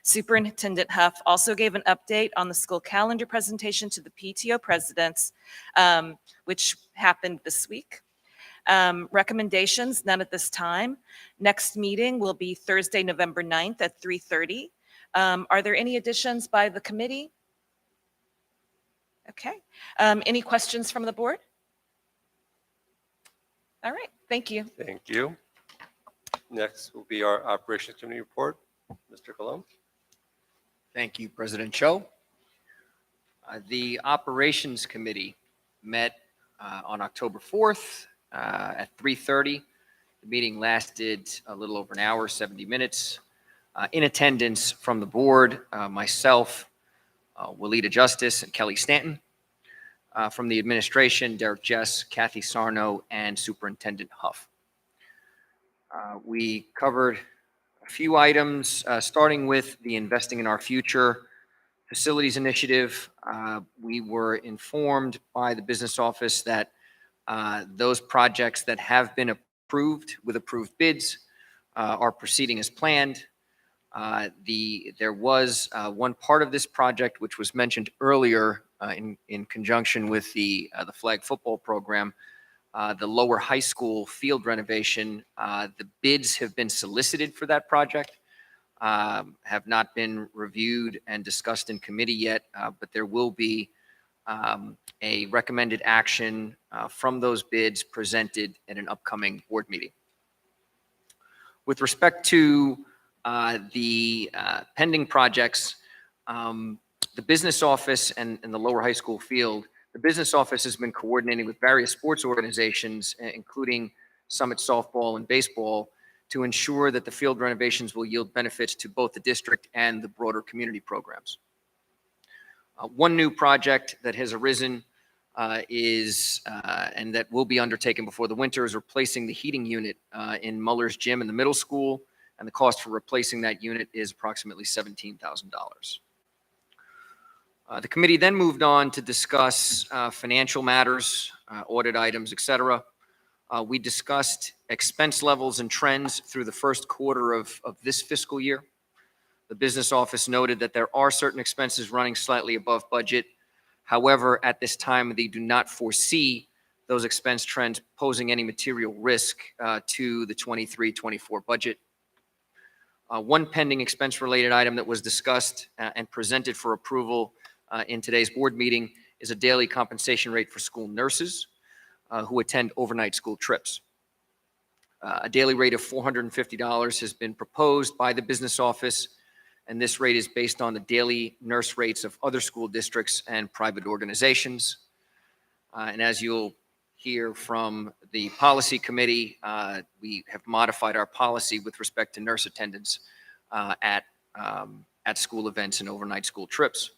Superintendent Huff also gave an update on the school calendar presentation to the PTO presidents, which happened this week. Recommendations, none at this time. Next meeting will be Thursday, November 9th at 3:30. Are there any additions by the committee? Okay. Any questions from the board? All right, thank you. Thank you. Next will be our Operations Committee report. Mr. Colon. Thank you, President Cho. The Operations Committee met on October 4th at 3:30. The meeting lasted a little over an hour, 70 minutes. In attendance from the board, myself, Walida Justice, and Kelly Stanton. From the administration, Derek Jess, Kathy Sarno, and Superintendent Huff. We covered a few items, starting with the Investing in Our Future Facilities Initiative. We were informed by the business office that those projects that have been approved with approved bids are proceeding as planned. There was one part of this project which was mentioned earlier in conjunction with the flag football program, the lower high school field renovation. The bids have been solicited for that project, have not been reviewed and discussed in committee yet, but there will be a recommended action from those bids presented at an upcoming board meeting. With respect to the pending projects, the business office and the lower high school field, the business office has been coordinating with various sports organizations, including Summit Softball and Baseball, to ensure that the field renovations will yield benefits to both the district and the broader community programs. One new project that has arisen and that will be undertaken before the winter is replacing the heating unit in Muller's Gym in the middle school, and the cost for replacing that unit is approximately $17,000. The committee then moved on to discuss financial matters, audit items, etc. We discussed expense levels and trends through the first quarter of this fiscal year. The business office noted that there are certain expenses running slightly above budget. However, at this time, they do not foresee those expense trends posing any material risk to the 23-24 budget. One pending expense-related item that was discussed and presented for approval in today's board meeting is a daily compensation rate for school nurses who attend overnight school trips. A daily rate of $450 has been proposed by the business office, and this rate is based on the daily nurse rates of other school districts and private organizations. And as you'll hear from the policy committee, we have modified our policy with respect to nurse attendance at school events and overnight school trips.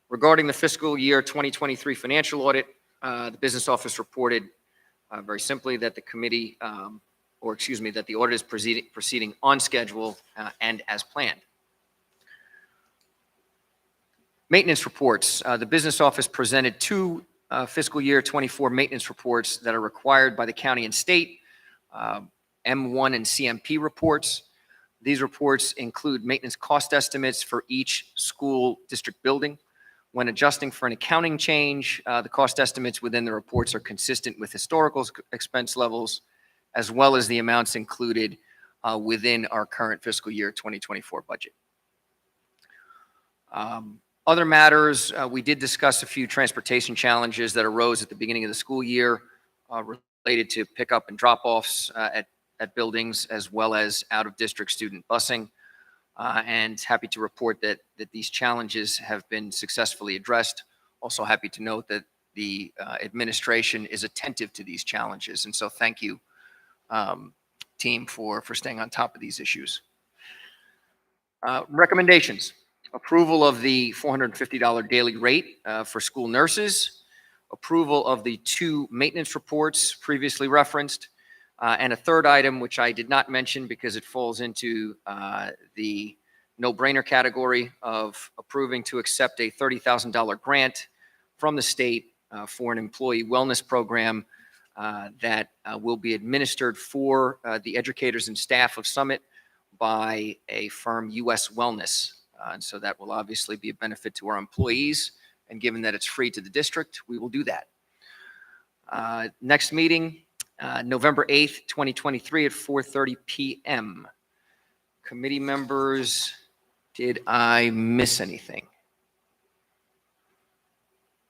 Regarding the fiscal year 2023 financial audit, the business office reported very simply that the committee, that the audit is proceeding on schedule and as planned. Maintenance reports. The business office presented two fiscal year 24 maintenance reports that are required by the county and state, M1 and CMP reports. These reports include maintenance cost estimates for each school district building. When adjusting for an accounting change, the cost estimates within the reports are consistent with historical expense levels, as well as the amounts included within our current fiscal year 2024 budget. Other matters, we did discuss a few transportation challenges that arose at the beginning of the school year related to pickup and drop-offs at buildings, as well as out-of-district student busing. And happy to report that these challenges have been successfully addressed. Also happy to note that the administration is attentive to these challenges. And so thank you, team, for staying on top of these issues. Recommendations. Approval of the $450 daily rate for school nurses, approval of the two maintenance reports previously referenced, and a third item, which I did not mention because it falls into the no-brainer category of approving to accept a $30,000 grant from the state for an employee wellness program that will be administered for the educators and staff of Summit by a firm, US Wellness. And so that will obviously be a benefit to our employees. And given that it's free to the district, we will do that. Next meeting, November 8th, 2023 at 4:30 p.m. Committee members, did I miss anything?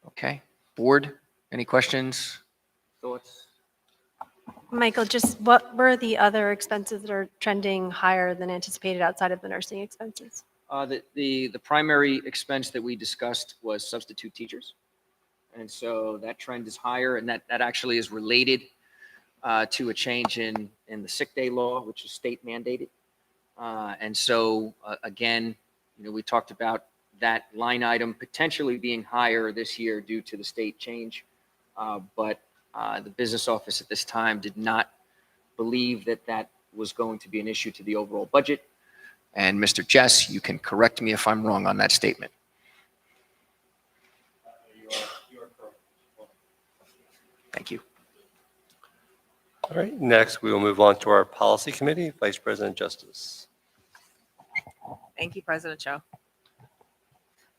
Okay. Board, any questions, thoughts? Michael, just what were the other expenses that are trending higher than anticipated outside of the nursing expenses? The primary expense that we discussed was substitute teachers. And so that trend is higher, and that actually is related to a change in the sick day law, which is state mandated. And so again, we talked about that line item potentially being higher this year due to the state change. But the business office at this time did not believe that was going to be an issue to the overall budget. And Mr. Jess, you can correct me if I'm wrong on that statement. You are correct. Thank you. All right, next we will move on to our policy committee. Vice President Justice. Thank you, President Cho.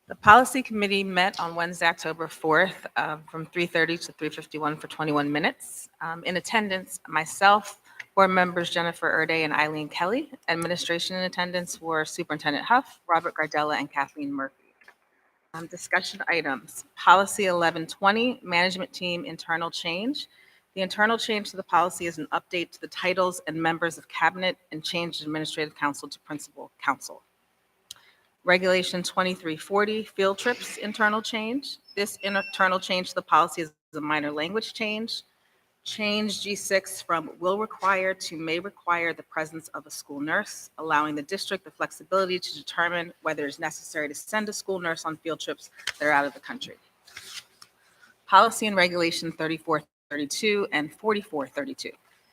The policy committee met on Wednesday, October 4th, from 3:30 to 3:51 for 21 minutes. In attendance, myself, board members Jennifer Erde and Eileen Kelly. Administration in attendance were Superintendent Huff, Robert Gardella, and Kathleen Murphy. Discussion items. Policy 1120, management team internal change. The internal change to the policy is an update to the titles and members of cabinet and change administrative counsel to principal counsel. Regulation 2340, field trips internal change. This internal change to the policy is a minor language change. Change G6 from will require to may require the presence of a school nurse, allowing the district the flexibility to determine whether it's necessary to send a school nurse on field trips that are out of the country. Policy and Regulation 3432 and 4432.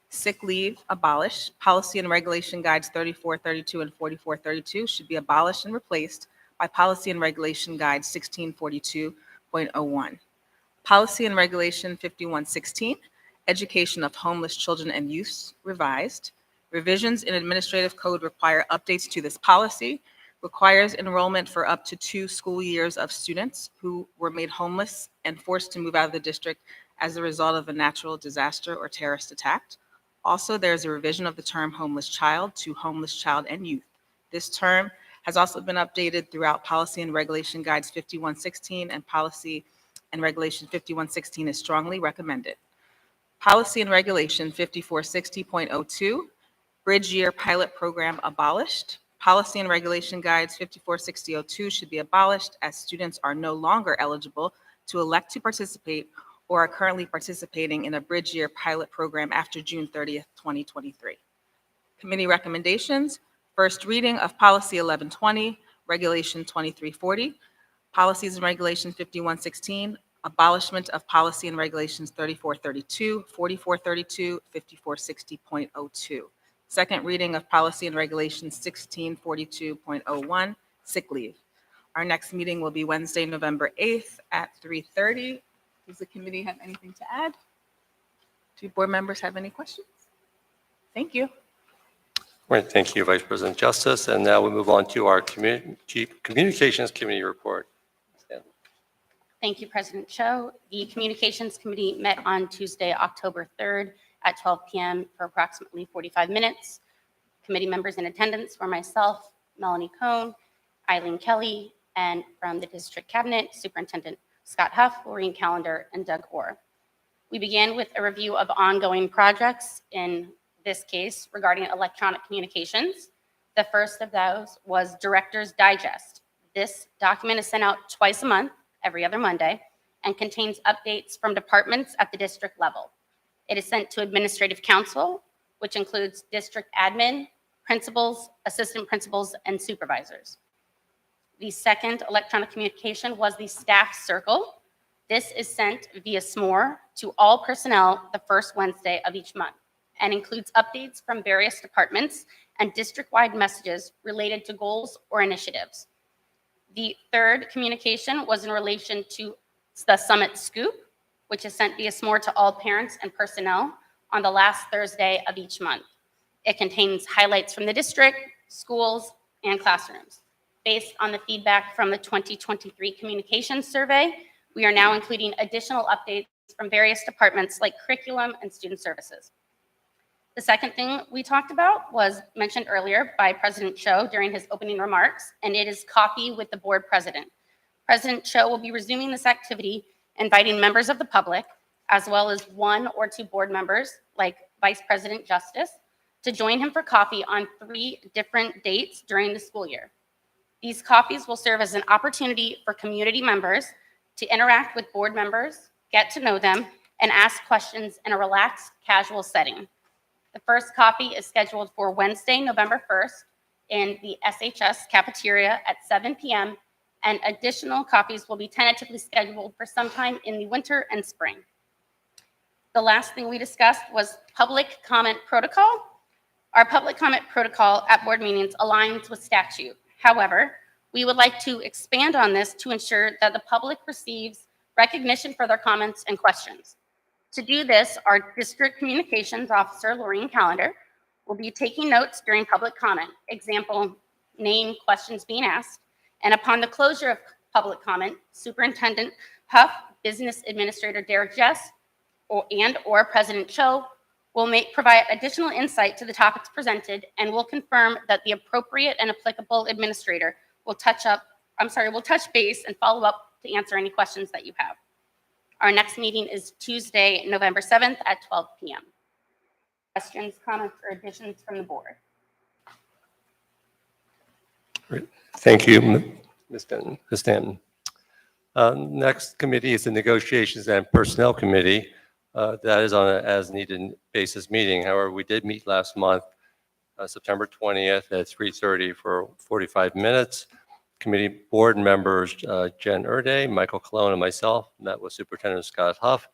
Sick leave abolished. Policy and Regulation Guides 3432 and 4432 should be abolished and replaced by Policy and Regulation Guide 1642.01. Policy and Regulation 5116. Education of homeless children and youth revised. Revisions in administrative code require updates to this policy, requires enrollment for up to 2 school years of students who were made homeless and forced to move out of the district as a result of a natural disaster or terrorist attack. Also, there's a revision of the term homeless child to homeless child and youth. This term has also been updated throughout Policy and Regulation Guides 5116, and Policy and Regulation 5116 is strongly recommended. Policy and Regulation 5460.02, Bridge Year Pilot Program abolished. Policy and Regulation Guides 5460.02 should be abolished as students are no longer eligible to elect to participate or are currently participating in a Bridge Year Pilot Program after June 30th, 2023. Committee recommendations: first reading of Policy 1120, Regulation 2340, Policies and Regulation 5116, abolishment of Policy and Regulations 3432, 4432, 5460.02. Second reading of Policy and Regulations 1642.01, sick leave. Our next meeting will be Wednesday, November 8th at 3:30. Does the committee have anything to add? Do board members have any questions? Thank you. Right, thank you, Vice President Justice. And now we move on to our Communications Committee report. Thank you, President Cho. The Communications Committee met on Tuesday, October 3rd at 12 p.m. for approximately 45 minutes. Committee members in attendance were myself, Melanie Cohn, Eileen Kelly, and from the District Cabinet, Superintendent Scott Huff, Maureen Callender, and Doug Orr. We began with a review of ongoing projects, in this case regarding electronic communications. The first of those was Director's Digest. This document is sent out twice a month, every other Monday, and contains updates from departments at the district level. It is sent to Administrative Council, which includes district admin, principals, assistant principals, and supervisors. The second electronic communication was the Staff Circle. This is sent via SMORE to all personnel the first Wednesday of each month and includes updates from various departments and district-wide messages related to goals or initiatives. The third communication was in relation to the Summit Scoop, which is sent via SMORE to all parents and personnel on the last Thursday of each month. It contains highlights from the district, schools, and classrooms. Based on the feedback from the 2023 communications survey, we are now including additional updates from various departments like curriculum and student services. The second thing we talked about was mentioned earlier by President Cho during his opening remarks, and it is coffee with the board president. President Cho will be resuming this activity, inviting members of the public, as well as 1 or 2 board members, like Vice President Justice, to join him for coffee on 3 different dates during the school year. These coffees will serve as an opportunity for community members to interact with board members, get to know them, and ask questions in a relaxed, casual setting. The first coffee is scheduled for Wednesday, November 1st in the SHS cafeteria at 7 p.m., and additional coffees will be tentatively scheduled for sometime in the winter and spring. The last thing we discussed was public comment protocol. Our public comment protocol at board meetings aligns with statute. However, we would like to expand on this to ensure that the public receives recognition for their comments and questions. To do this, our District Communications Officer, Maureen Callender, will be taking notes during public comment. Example, name questions being asked. And upon the closure of public comment, Superintendent Huff, Business Administrator Derek Jess, or President Cho will provide additional insight to the topics presented and will confirm that the appropriate and applicable administrator will touch base and follow up to answer any questions that you have. Our next meeting is Tuesday, November 7th at 12 p.m. Questions, comments, or additions from the board? Great. Thank you, Ms. Stanton. Next committee is the Negotiations and Personnel Committee. That is on an as-needed basis meeting. However, we did meet last month, September 20th at 3:30 for 45 minutes. Committee board members Jen Erde, Michael Colon, and myself met with Superintendent Scott Huff.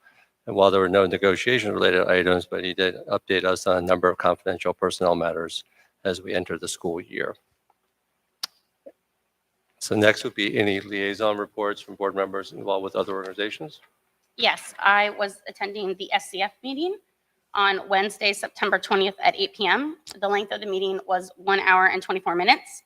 And while there were no negotiation-related items, but he did update us on a number of confidential personnel matters as we enter the school year. So next would be any liaison reports from board members involved with other organizations. Yes, I was attending the SCF meeting on Wednesday, September 20th at 8 p.m. The length of the meeting was 1 hour and 24 minutes.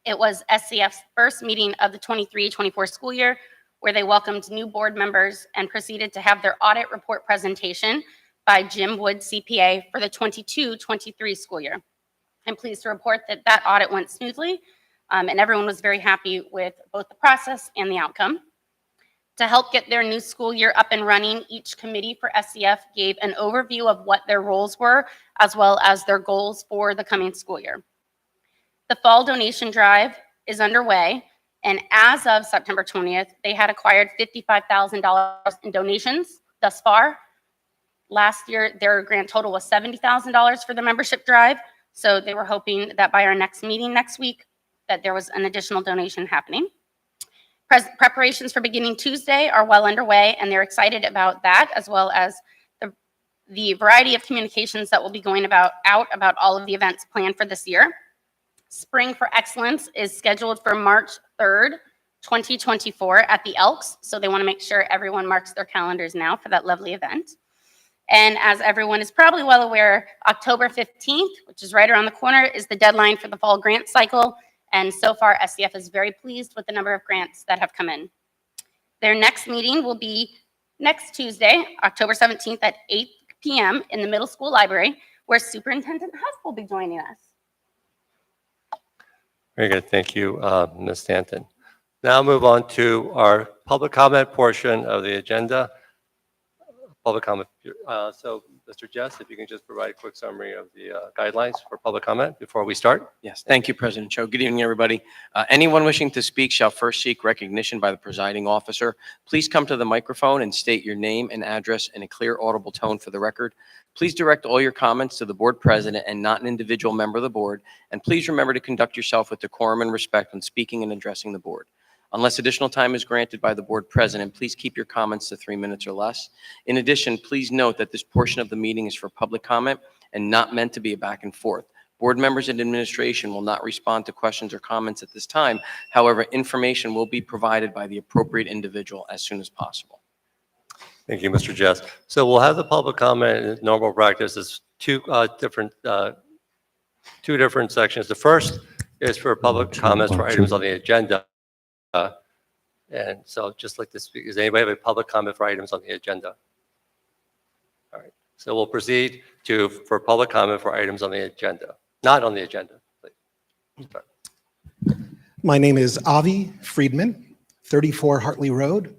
It was SCF's first meeting of the 23-24 school year, where they welcomed new board members and proceeded to have their audit report presentation by Jim Wood, CPA, for the 22-23 school year. I'm pleased to report that that audit went smoothly, and everyone was very happy with both the process and the outcome. To help get their new school year up and running, each committee for SCF gave an overview of what their roles were, as well as their goals for the coming school year. The fall donation drive is underway, and as of September 20th, they had acquired $55,000 in donations thus far. Last year, their grand total was $70,000 for the membership drive, so they were hoping that by our next meeting next week, that there was an additional donation happening. Preparations for beginning Tuesday are well underway, and they're excited about that, as well as the variety of communications that will be going out about all of the events planned for this year. Spring for Excellence is scheduled for March 3rd 2024 at the Elks. So they want to make sure everyone marks their calendars now for that lovely event. And as everyone is probably well aware, October 15th, which is right around the corner, is the deadline for the fall grant cycle. And so far, SCF is very pleased with the number of grants that have come in. Their next meeting will be next Tuesday, October 17th at 8 p.m. in the middle school library, where Superintendent Huff will be joining us. Very good. Thank you, Ms. Stanton. Now move on to our public comment portion of the agenda. Public comment. So, Mr. Jess, if you can just provide a quick summary of the guidelines for public comment before we start. Yes, thank you, President Cho. Good evening, everybody. Anyone wishing to speak shall first seek recognition by the presiding officer. Please come to the microphone and state your name and address in a clear, audible tone for the record. Please direct all your comments to the board president and not an individual member of the board. And please remember to conduct yourself with decorum and respect when speaking and addressing the board. Unless additional time is granted by the board president, please keep your comments to 3 minutes or less. In addition, please note that this portion of the meeting is for public comment and not meant to be a back and forth. Board members and administration will not respond to questions or comments at this time. However, information will be provided by the appropriate individual as soon as possible. Thank you, Mr. Jess. So we'll have the public comment in normal practice. It's two different sections. The first is for public comments for items on the agenda. And so just like to speak, does anybody have a public comment for items on the agenda? All right, so we'll proceed for public comment for items on the agenda, not on the agenda. Sorry. My name is Avi Friedman, 34 Hartley Road.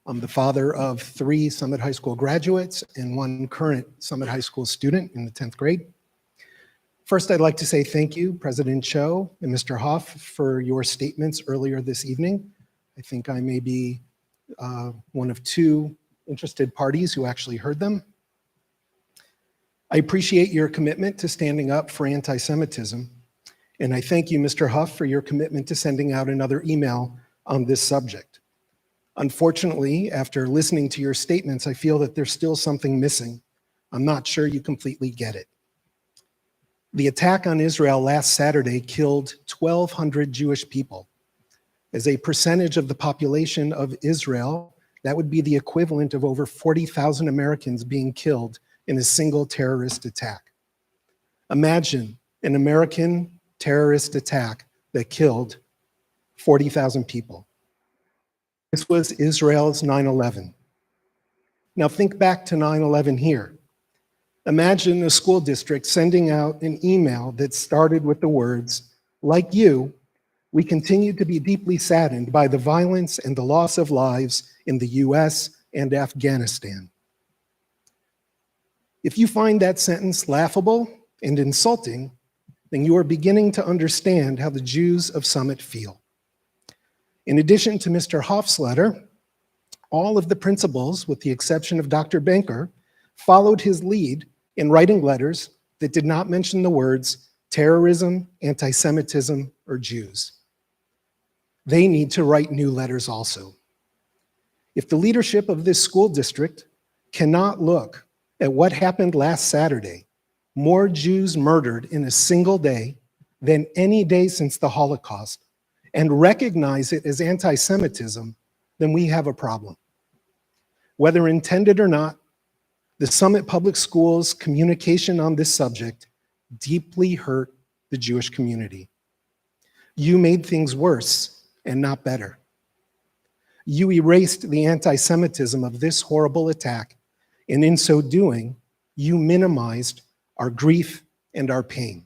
I'm the father of 3 Summit High School graduates and 1 current Summit High School student in the 10th grade. First, I'd like to say thank you, President Cho and Mr. Hoff, for your statements earlier this evening. I think I may be one of 2 interested parties who actually heard them. I appreciate your commitment to standing up for anti-Semitism, and I thank you, Mr. Huff, for your commitment to sending out another email on this subject. Unfortunately, after listening to your statements, I feel that there's still something missing. I'm not sure you completely get it. The attack on Israel last Saturday killed 1,200 Jewish people. As a percentage of the population of Israel, that would be the equivalent of over 40,000 Americans being killed in a single terrorist attack. Imagine an American terrorist attack that killed 40,000 people. This was Israel's 9/11. Now think back to 9/11 here. Imagine a school district sending out an email that started with the words, "Like you, we continue to be deeply saddened by the violence and the loss of lives in the US and Afghanistan." If you find that sentence laughable and insulting, then you are beginning to understand how the Jews of Summit feel. In addition to Mr. Hoff's letter, all of the principals, with the exception of Dr. Banker, followed his lead in writing letters that did not mention the words terrorism, anti-Semitism, or Jews. They need to write new letters also. If the leadership of this school district cannot look at what happened last Saturday, more Jews murdered in a single day than any day since the Holocaust, and recognize it as anti-Semitism, then we have a problem. Whether intended or not, the Summit Public Schools' communication on this subject deeply hurt the Jewish community. You made things worse and not better. You erased the anti-Semitism of this horrible attack, and in so doing, you minimized our grief and our pain.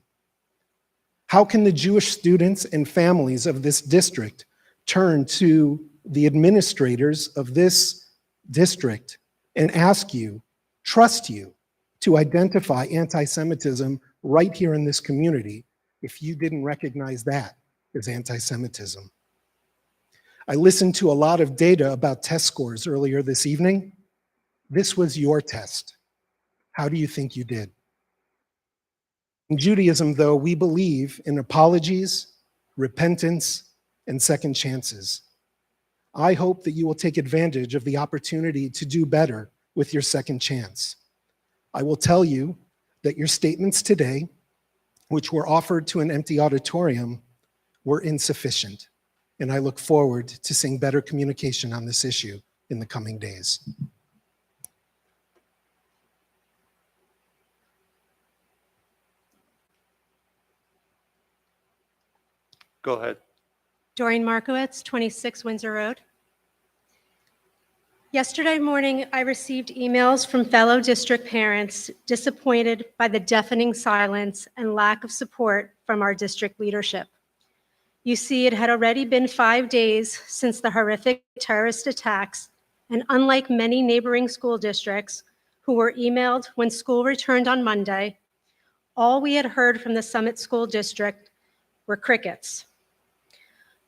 How can the Jewish students and families of this district turn to the administrators of this district and ask you, trust you, to identify anti-Semitism right here in this community if you didn't recognize that as anti-Semitism? I listened to a lot of data about test scores earlier this evening. This was your test. How do you think you did? In Judaism, though, we believe in apologies, repentance, and second chances. I hope that you will take advantage of the opportunity to do better with your second chance. I will tell you that your statements today, which were offered to an empty auditorium, were insufficient, and I look forward to seeing better communication on this issue in the coming days. Go ahead. Doreen Markowitz, 26 Windsor Road. Yesterday morning, I received emails from fellow district parents disappointed by the deafening silence and lack of support from our district leadership. You see, it had already been 5 days since the horrific terrorist attacks, and unlike many neighboring school districts who were emailed when school returned on Monday, all we had heard from the Summit School District were crickets.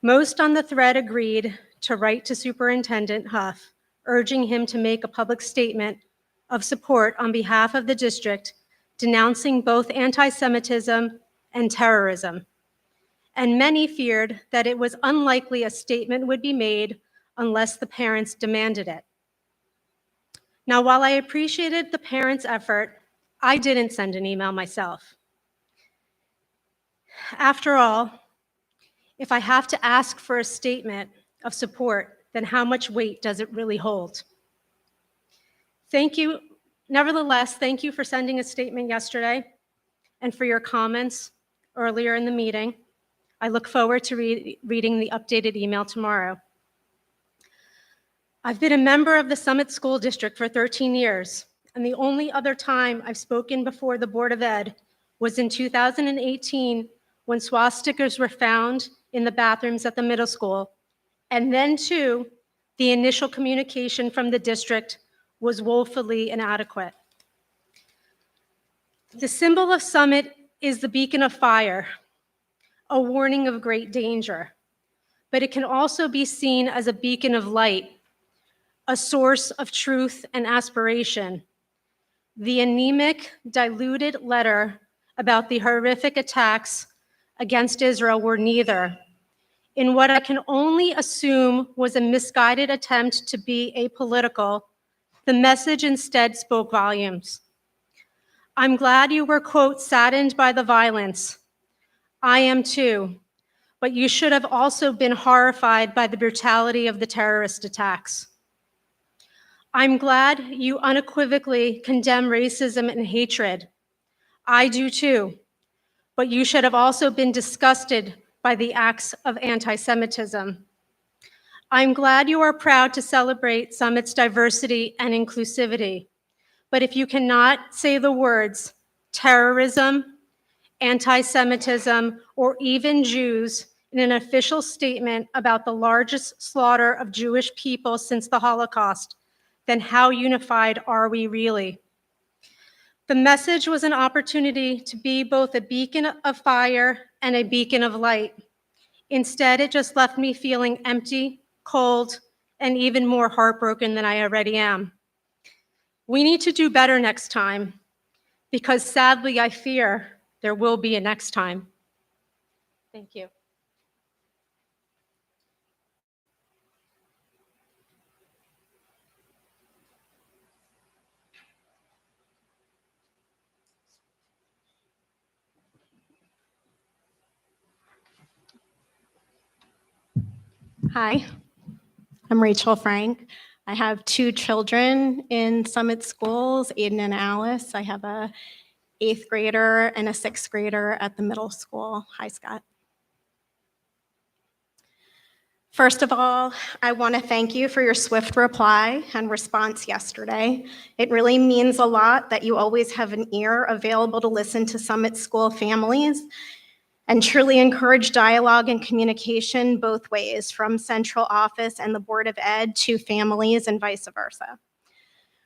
Most on the thread agreed to write to Superintendent Huff, urging him to make a public statement of support on behalf of the district, denouncing both anti-Semitism and terrorism. And many feared that it was unlikely a statement would be made unless the parents demanded it. Now, while I appreciated the parents' effort, I didn't send an email myself. After all, if I have to ask for a statement of support, then how much weight does it really hold? Thank you. Nevertheless, thank you for sending a statement yesterday and for your comments earlier in the meeting. I look forward to reading the updated email tomorrow. I've been a member of the Summit School District for 13 years, and the only other time I've spoken before the Board of Ed was in 2018 when swastikas were found in the bathrooms at the middle school. And then, too, the initial communication from the district was woefully inadequate. The symbol of Summit is the beacon of fire, a warning of great danger. But it can also be seen as a beacon of light, a source of truth and aspiration. The anemic, diluted letter about the horrific attacks against Israel were neither. In what I can only assume was a misguided attempt to be apolitical, the message instead spoke volumes. I'm glad you were, quote, saddened by the violence. I am too, but you should have also been horrified by the brutality of the terrorist attacks. I'm glad you unequivocally condemn racism and hatred. I do too, but you should have also been disgusted by the acts of anti-Semitism. I'm glad you are proud to celebrate Summit's diversity and inclusivity, but if you cannot say the words terrorism, anti-Semitism, or even Jews in an official statement about the largest slaughter of Jewish people since the Holocaust, then how unified are we really? The message was an opportunity to be both a beacon of fire and a beacon of light. Instead, it just left me feeling empty, cold, and even more heartbroken than I already am. We need to do better next time, because sadly, I fear there will be a next time. Thank you. Hi, I'm Rachel Frank. I have 2 children in Summit Schools, Aiden and Alice. I have a 8th grader and a 6th grader at the middle school. Hi, Scott. First of all, I want to thank you for your swift reply and response yesterday. It really means a lot that you always have an ear available to listen to Summit School families and truly encourage dialogue and communication both ways, from central office and the Board of Ed to families and vice versa.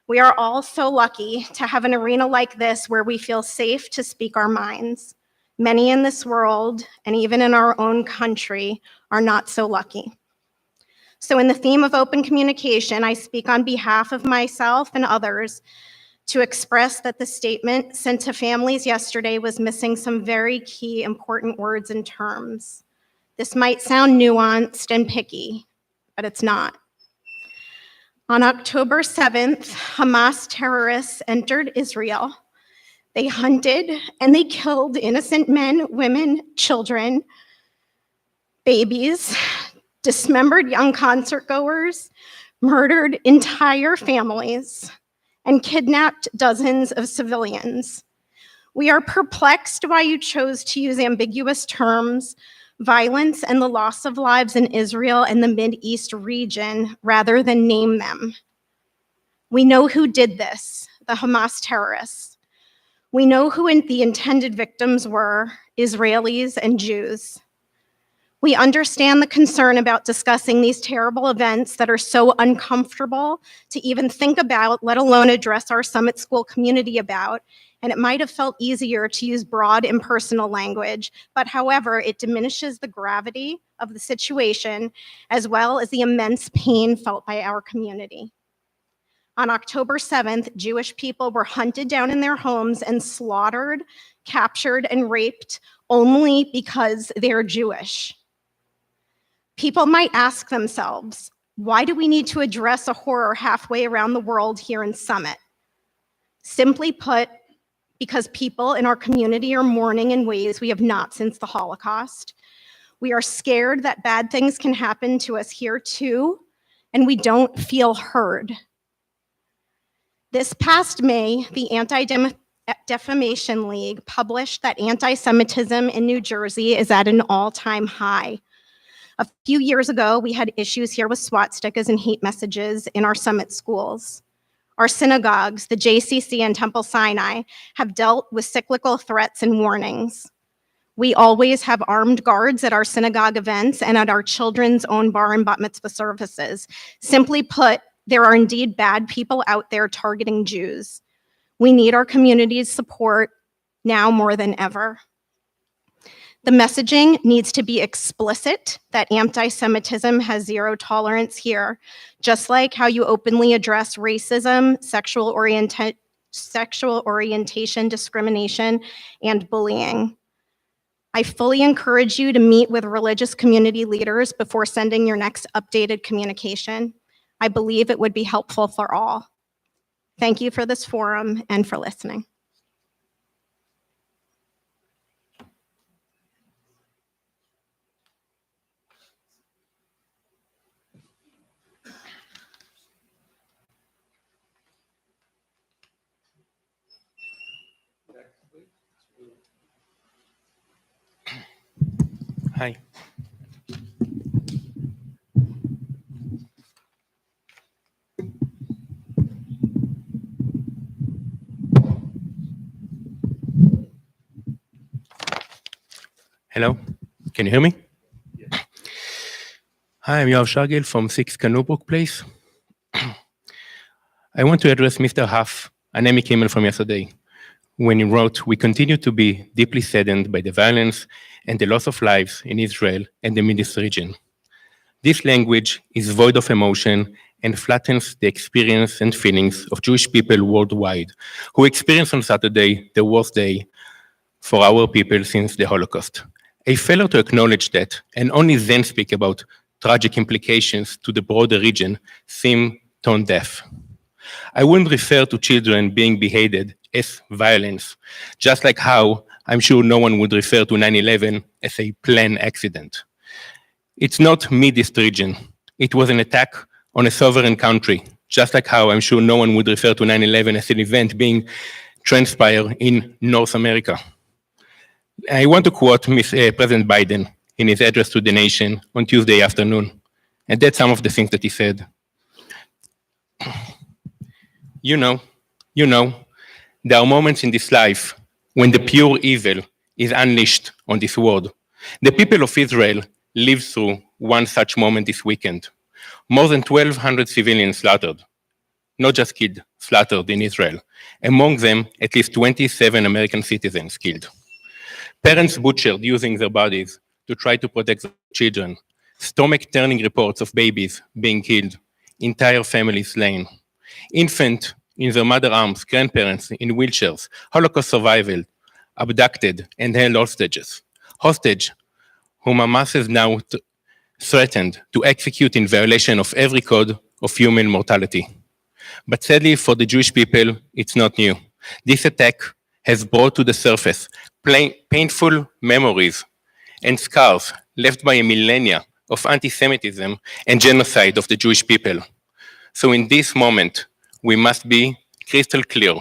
We are all so lucky to have an arena like this where we feel safe to speak our minds. Many in this world, and even in our own country, are not so lucky. So in the theme of open communication, I speak on behalf of myself and others to express that the statement sent to families yesterday was missing some very key important words and terms. This might sound nuanced and picky, but it's not. On October 7th, Hamas terrorists entered Israel. They hunted and they killed innocent men, women, children, babies. dismembered young concertgoers, murdered entire families, and kidnapped dozens of civilians. We are perplexed why you chose to use ambiguous terms, violence and the loss of lives in Israel and the Mideast region, rather than name them. We know who did this, the Hamas terrorists. We know who the intended victims were, Israelis and Jews. We understand the concern about discussing these terrible events that are so uncomfortable to even think about, let alone address our Summit School community about, and it might have felt easier to use broad, impersonal language, but however, it diminishes the gravity of the situation as well as the immense pain felt by our community. On October 7th, Jewish people were hunted down in their homes and slaughtered, captured, and raped only because they're Jewish. People might ask themselves, why do we need to address a horror halfway around the world here in Summit? Simply put, because people in our community are mourning in ways we have not since the Holocaust. We are scared that bad things can happen to us here too, and we don't feel heard. This past May, the Anti-Defamation League published that anti-Semitism in New Jersey is at an all-time high. A few years ago, we had issues here with swastikas and hate messages in our Summit schools. Our synagogues, the JCC and Temple Sinai, have dealt with cyclical threats and warnings. We always have armed guards at our synagogue events and at our children's own bar and bat mitzvah services. Simply put, there are indeed bad people out there targeting Jews. We need our community's support now more than ever. The messaging needs to be explicit that anti-Semitism has zero tolerance here, just like how you openly address racism, sexual orientation, discrimination, and bullying. I fully encourage you to meet with religious community leaders before sending your next updated communication. I believe it would be helpful for all. Thank you for this forum and for listening. Hi. Hello, can you hear me? Yes. Hi, I'm Yoav Shargil from 6 Canobrook Place. I want to address Mr. Huff, an Emmy email from yesterday, when he wrote, "We continue to be deeply saddened by the violence and the loss of lives in Israel and the Middle East region. This language is void of emotion and flattens the experience and feelings of Jewish people worldwide who experienced on Saturday the worst day for our people since the Holocaust. A failure to acknowledge that and only then speak about tragic implications to the broader region seem tone deaf. I wouldn't refer to children being beheaded as violence, just like how I'm sure no one would refer to 9/11 as a planned accident. It's not Mideast region. It was an attack on a sovereign country, just like how I'm sure no one would refer to 9/11 as an event being transpired in North America. I want to quote President Biden in his address to the nation on Tuesday afternoon, and that's some of the things that he said. You know, there are moments in this life when the pure evil is unleashed on this world. The people of Israel lived through one such moment this weekend. More than 1,200 civilians slaughtered, not just killed, slaughtered in Israel. Among them, at least 27 American citizens killed. Parents butchered using their bodies to try to protect their children. Stomach-turning reports of babies being killed, entire families slain. Infants in their mother arms, grandparents in wheelchairs, Holocaust survivors, abducted and held hostages. Hostage whom Hamas has now threatened to execute in violation of every code of human mortality. But sadly for the Jewish people, it's not new. This attack has brought to the surface painful memories and scars left by a millennia of anti-Semitism and genocide of the Jewish people. So in this moment, we must be crystal clear.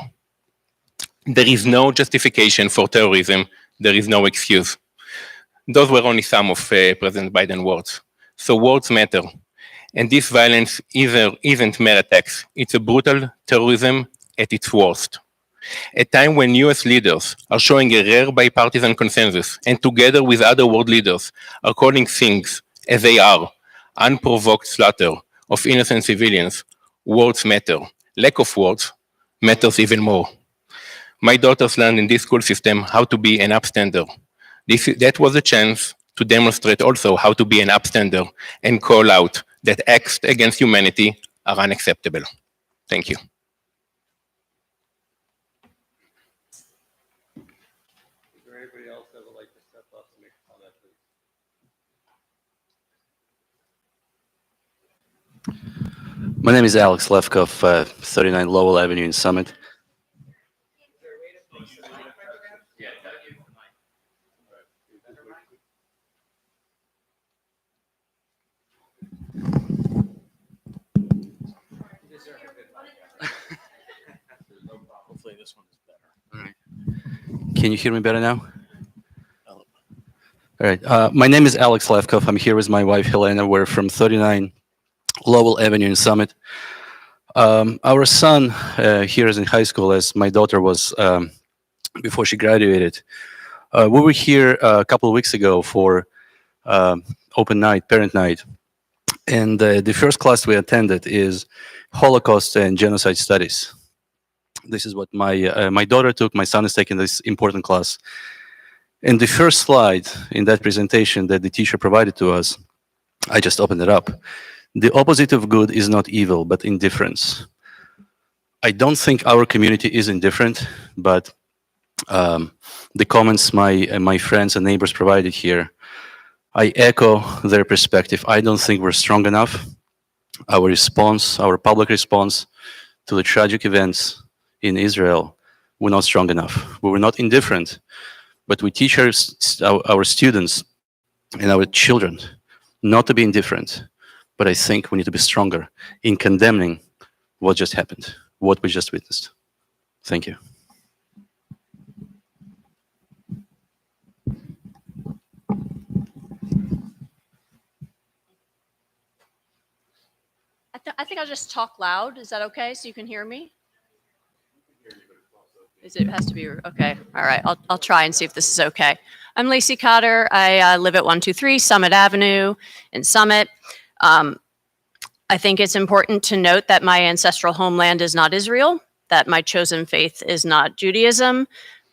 There is no justification for terrorism. There is no excuse. Those were only some of President Biden's words. So words matter. And this violence isn't mere attacks. It's a brutal terrorism at its worst. A time when US leaders are showing a rare bipartisan consensus and together with other world leaders are calling things as they are, unprovoked slaughter of innocent civilians, words matter. Lack of words matters even more. My daughters learned in this school system how to be an upstander. That was a chance to demonstrate also how to be an upstander and call out that acts against humanity are unacceptable. Thank you. Is there anybody else that would like to step up and make a comment, please? My name is Alex Lefkoff, 39 Lowell Avenue in Summit. Hopefully this one is better. Can you hear me better now? All right. My name is Alex Lefkoff. I'm here with my wife, Helena. We're from 39 Lowell Avenue in Summit. Our son here is in high school, as my daughter was before she graduated. We were here a couple of weeks ago for open night, parent night. And the first class we attended is Holocaust and Genocide Studies. This is what my daughter took. My son is taking this important class. And the first slide in that presentation that the teacher provided to us, I just opened it up. The opposite of good is not evil, but indifference. I don't think our community is indifferent, but the comments my friends and neighbors provided here, I echo their perspective. I don't think we're strong enough. Our response, our public response to the tragic events in Israel, we're not strong enough. We were not indifferent, but we teach our students and our children not to be indifferent. But I think we need to be stronger in condemning what just happened, what we just witnessed. Thank you. I think I'll just talk loud. Is that okay? So you can hear me? It has to be, okay. All right, I'll try and see if this is okay. I'm Lacey Cotter. I live at 123 Summit Avenue in Summit. I think it's important to note that my ancestral homeland is not Israel, that my chosen faith is not Judaism,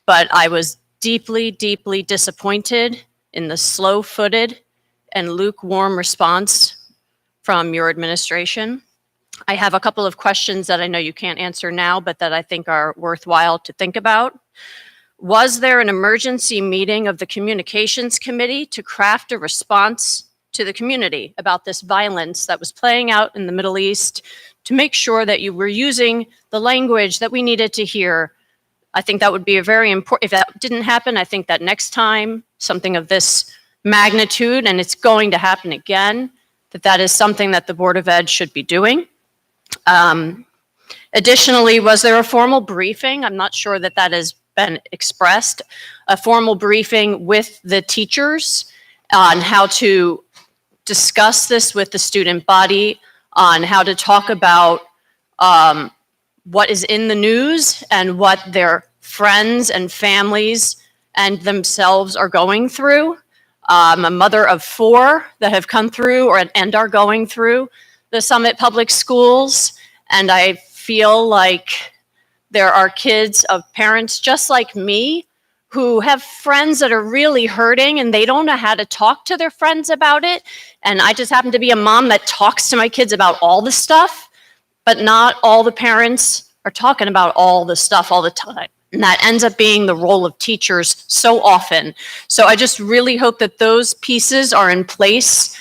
but I was deeply, deeply disappointed in the slow-footed and lukewarm response from your administration. I have a couple of questions that I know you can't answer now, but that I think are worthwhile to think about. Was there an emergency meeting of the Communications Committee to craft a response to the community about this violence that was playing out in the Middle East, to make sure that you were using the language that we needed to hear? I think that would be a very important, if that didn't happen, I think that next time something of this magnitude, and it's going to happen again, that is something that the Board of Ed should be doing. Additionally, was there a formal briefing? I'm not sure that that has been expressed. A formal briefing with the teachers on how to discuss this with the student body, on how to talk about what is in the news and what their friends and families and themselves are going through. I'm a mother of 4 that have come through and are going through the Summit Public Schools, and I feel like there are kids of parents just like me who have friends that are really hurting and they don't know how to talk to their friends about it. And I just happen to be a mom that talks to my kids about all the stuff, but not all the parents are talking about all the stuff all the time. And that ends up being the role of teachers so often. So I just really hope that those pieces are in place.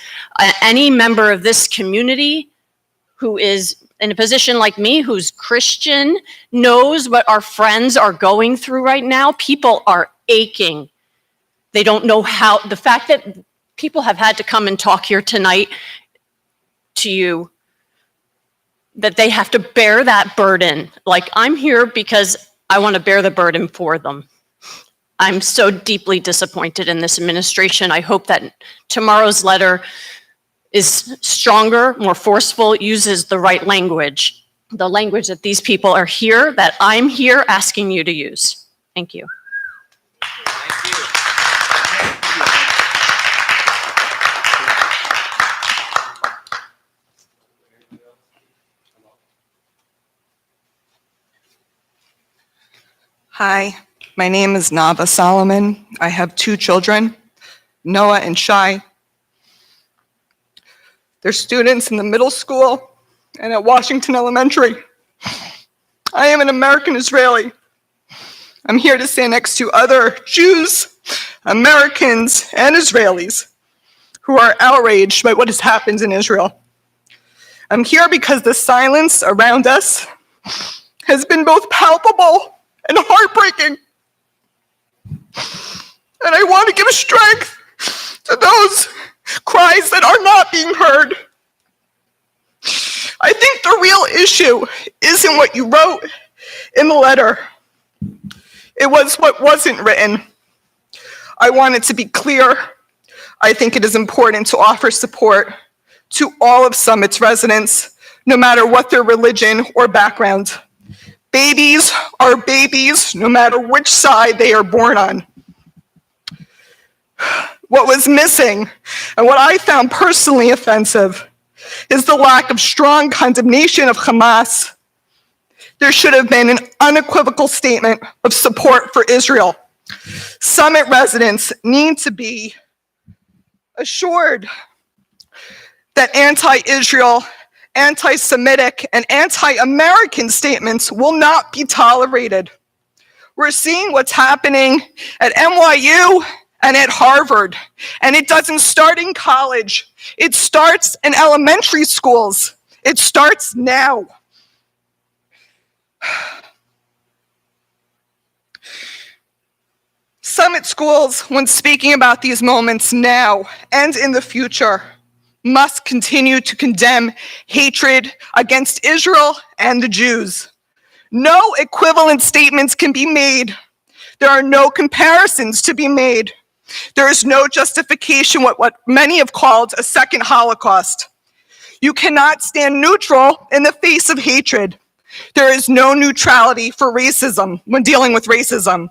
Any member of this community who is in a position like me, who's Christian, knows what our friends are going through right now. People are aching. They don't know how, the fact that people have had to come and talk here tonight to you, that they have to bear that burden. Like, I'm here because I want to bear the burden for them. I'm so deeply disappointed in this administration. I hope that tomorrow's letter is stronger, more forceful, uses the right language, the language that these people are here, that I'm here asking you to use. Thank you. Hi, my name is Nava Solomon. I have 2 children, Noah and Shai. They're students in the middle school and at Washington Elementary. I am an American Israeli. I'm here to stand next to other Jews, Americans, and Israelis who are outraged by what has happened in Israel. I'm here because the silence around us has been both palpable and heartbreaking. And I want to give strength to those cries that are not being heard. I think the real issue isn't what you wrote in the letter. It was what wasn't written. I want it to be clear. I think it is important to offer support to all of Summit's residents, no matter what their religion or background. Babies are babies, no matter which side they are born on. What was missing, and what I found personally offensive, is the lack of strong condemnation of Hamas. There should have been an unequivocal statement of support for Israel. Summit residents need to be assured that anti-Israel, anti-Semitic, and anti-American statements will not be tolerated. We're seeing what's happening at NYU and at Harvard, and it doesn't start in college. It starts in elementary schools. It starts now. Summit schools, when speaking about these moments now and in the future, must continue to condemn hatred against Israel and the Jews. No equivalent statements can be made. There are no comparisons to be made. There is no justification what many have called a second Holocaust. You cannot stand neutral in the face of hatred. There is no neutrality for racism when dealing with racism.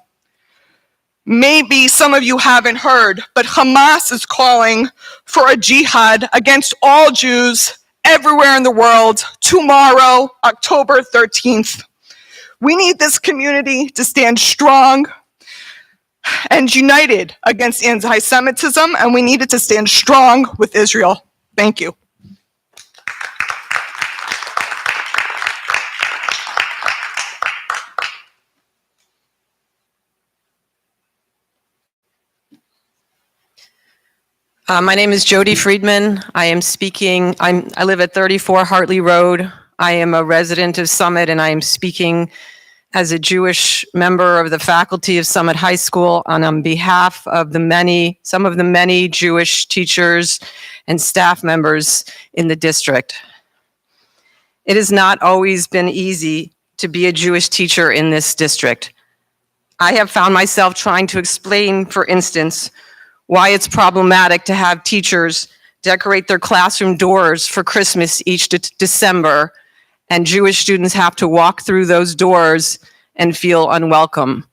Maybe some of you haven't heard, but Hamas is calling for a jihad against all Jews everywhere in the world tomorrow, October 13th. We need this community to stand strong and united against anti-Semitism, and we need it to stand strong with Israel. Thank you. My name is Jody Friedman. I live at 34 Hartley Road. I am a resident of Summit, and I am speaking as a Jewish member of the faculty of Summit High School and on behalf of some of the many Jewish teachers and staff members in the district. It has not always been easy to be a Jewish teacher in this district. I have found myself trying to explain, for instance, why it's problematic to have teachers decorate their classroom doors for Christmas each December, and Jewish students have to walk through those doors and feel unwelcome.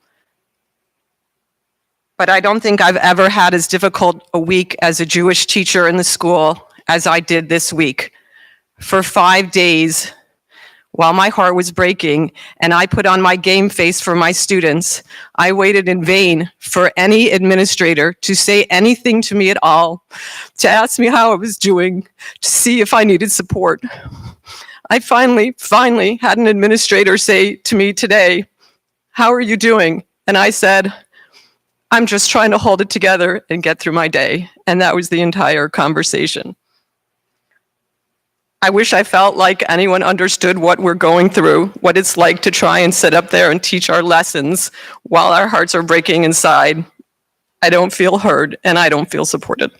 But I don't think I've ever had as difficult a week as a Jewish teacher in the school as I did this week. For 5 days, while my heart was breaking and I put on my game face for my students, I waited in vain for any administrator to say anything to me at all, to ask me how I was doing, to see if I needed support. I finally had an administrator say to me today, "How are you doing?" And I said, "I'm just trying to hold it together and get through my day." And that was the entire conversation. I wish I felt like anyone understood what we're going through, what it's like to try and sit up there and teach our lessons while our hearts are breaking inside. I don't feel heard and I don't feel supported.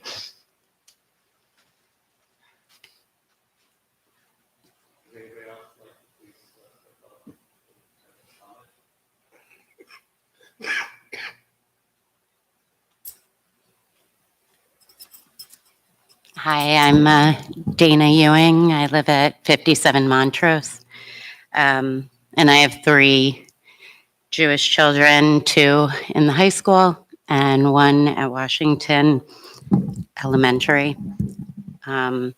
Hi, I'm Dana Ewing. I live at 57 Montrose. And I have 3 Jewish children, 2 in the high school and 1 at Washington Elementary. I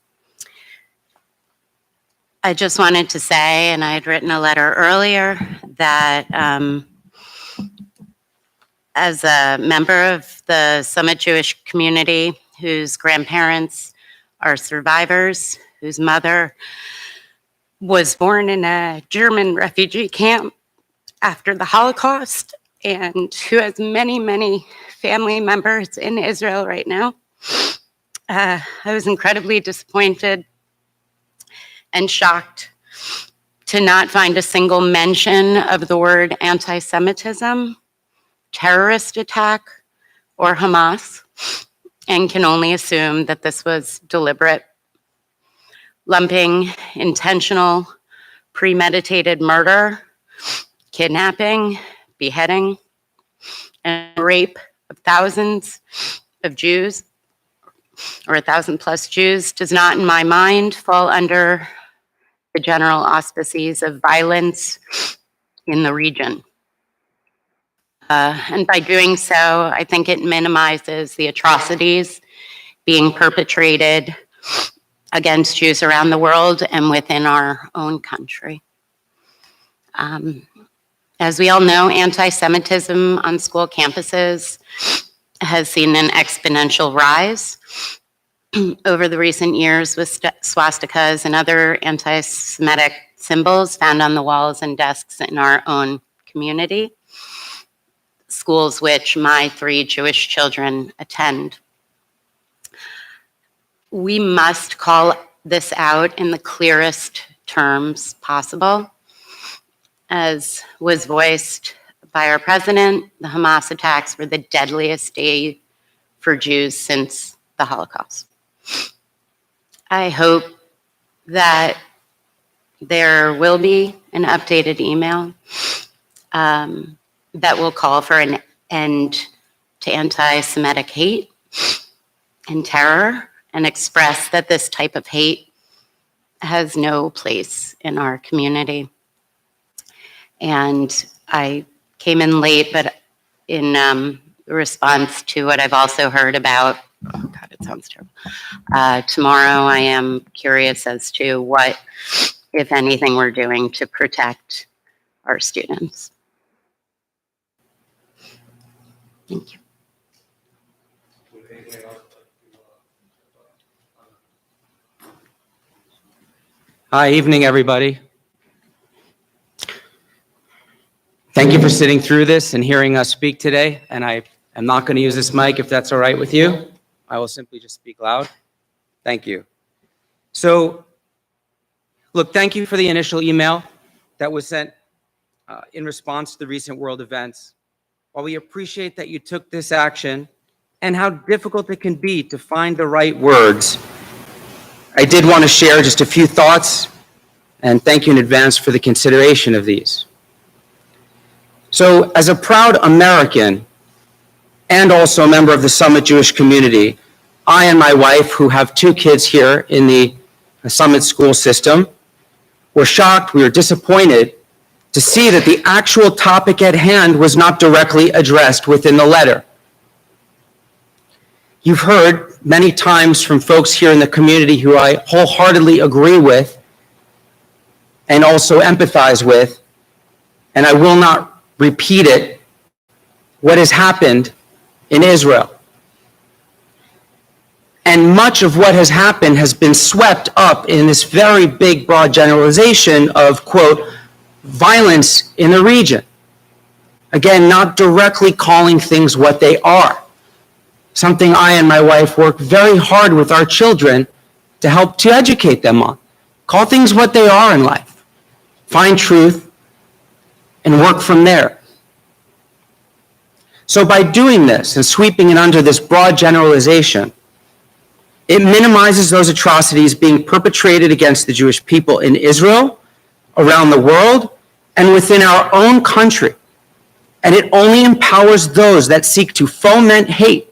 just wanted to say, and I had written a letter earlier, that as a member of the Summit Jewish community whose grandparents are survivors, whose mother was born in a German refugee camp after the Holocaust, and who has many, many family members in Israel right now, I was incredibly disappointed and shocked to not find a single mention of the word anti-Semitism, terrorist attack, or Hamas, and can only assume that this was deliberate, lumping intentional, premeditated murder, kidnapping, beheading, and rape of thousands of Jews, or 1,000+ Jews, does not, in my mind, fall under the general auspices of violence in the region. And by doing so, I think it minimizes the atrocities being perpetrated against Jews around the world and within our own country. As we all know, anti-Semitism on school campuses has seen an exponential rise over the recent years, with swastikas and other anti-Semitic symbols found on the walls and desks in our own community, schools which my 3 Jewish children attend. We must call this out in the clearest terms possible. As was voiced by our president, the Hamas attacks were the deadliest day for Jews since the Holocaust. I hope that there will be an updated email that will call for an end to anti-Semitic hate and terror, and express that this type of hate has no place in our community. And I came in late, but in response to what I've also heard about, oh God, it sounds terrible. Tomorrow, I am curious as to what, if anything, we're doing to protect our students. Thank you. Hi, evening, everybody. Thank you for sitting through this and hearing us speak today. And I am not going to use this mic if that's all right with you. I will simply just speak loud. Thank you. So, look, thank you for the initial email that was sent in response to the recent world events. While we appreciate that you took this action and how difficult it can be to find the right words, I did want to share just a few thoughts, and thank you in advance for the consideration of these. So, as a proud American and also a member of the Summit Jewish community, I and my wife, who have 2 kids here in the Summit school system, were shocked, we were disappointed to see that the actual topic at hand was not directly addressed within the letter. You've heard many times from folks here in the community who I wholeheartedly agree with and also empathize with, and I will not repeat it, what has happened in Israel. And much of what has happened has been swept up in this very big, broad generalization of, quote, violence in the region. Again, not directly calling things what they are. Something I and my wife work very hard with our children to help to educate them on. Call things what they are in life. Find truth and work from there. So by doing this and sweeping it under this broad generalization, it minimizes those atrocities being perpetrated against the Jewish people in Israel, around the world, and within our own country. And it only empowers those that seek to foment hate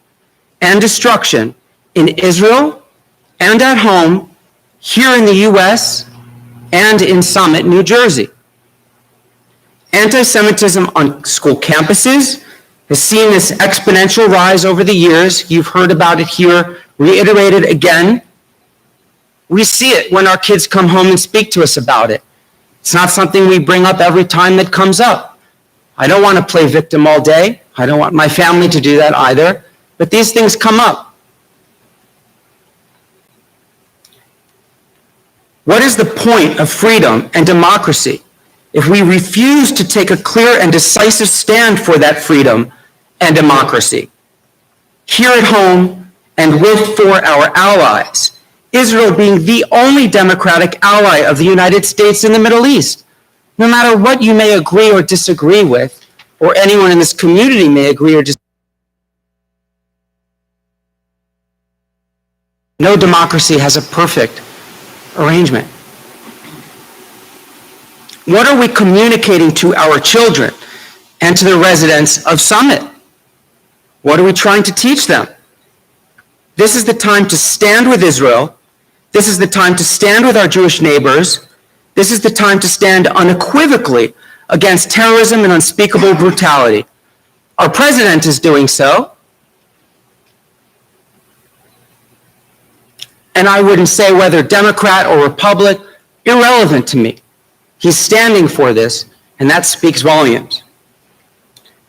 and destruction in Israel and at home here in the US and in Summit, New Jersey. Anti-Semitism on school campuses has seen this exponential rise over the years. You've heard about it here, reiterated again. We see it when our kids come home and speak to us about it. It's not something we bring up every time that comes up. I don't want to play victim all day. I don't want my family to do that either. But these things come up. What is the point of freedom and democracy if we refuse to take a clear and decisive stand for that freedom and democracy? Here at home and for our allies, Israel being the only democratic ally of the United States in the Middle East. No matter what you may agree or disagree with, or anyone in this community may agree or disagree, no democracy has a perfect arrangement. What are we communicating to our children and to the residents of Summit? What are we trying to teach them? This is the time to stand with Israel. This is the time to stand with our Jewish neighbors. This is the time to stand unequivocally against terrorism and unspeakable brutality. Our president is doing so. And I wouldn't say whether Democrat or Republican, irrelevant to me. He's standing for this, and that speaks volumes.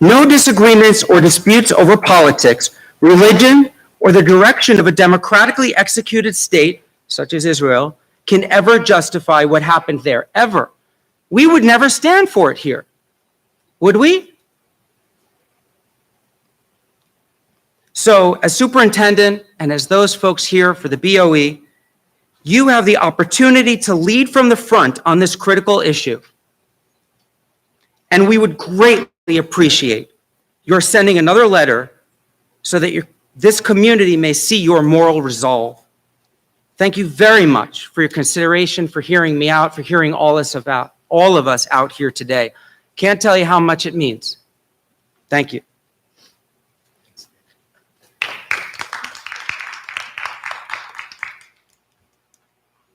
No disagreements or disputes over politics, religion, or the direction of a democratically executed state, such as Israel, can ever justify what happened there, ever. We would never stand for it here, would we? So, as superintendent and as those folks here for the BOE, you have the opportunity to lead from the front on this critical issue. And we would greatly appreciate your sending another letter so that this community may see your moral resolve. Thank you very much for your consideration, for hearing me out, for hearing all of us out here today. Can't tell you how much it means. Thank you.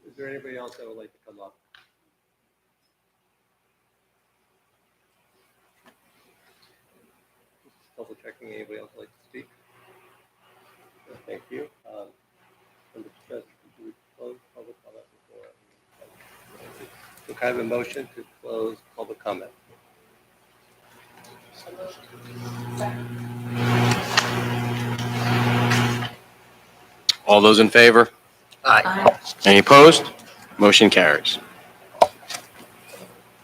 Is there anybody else that would like to come up? Just double checking, anybody else would like to speak? Thank you. Member Smith, would you close public comment before? So kind of a motion to close public comment. All those in favor? Aye. Any opposed? Motion carries.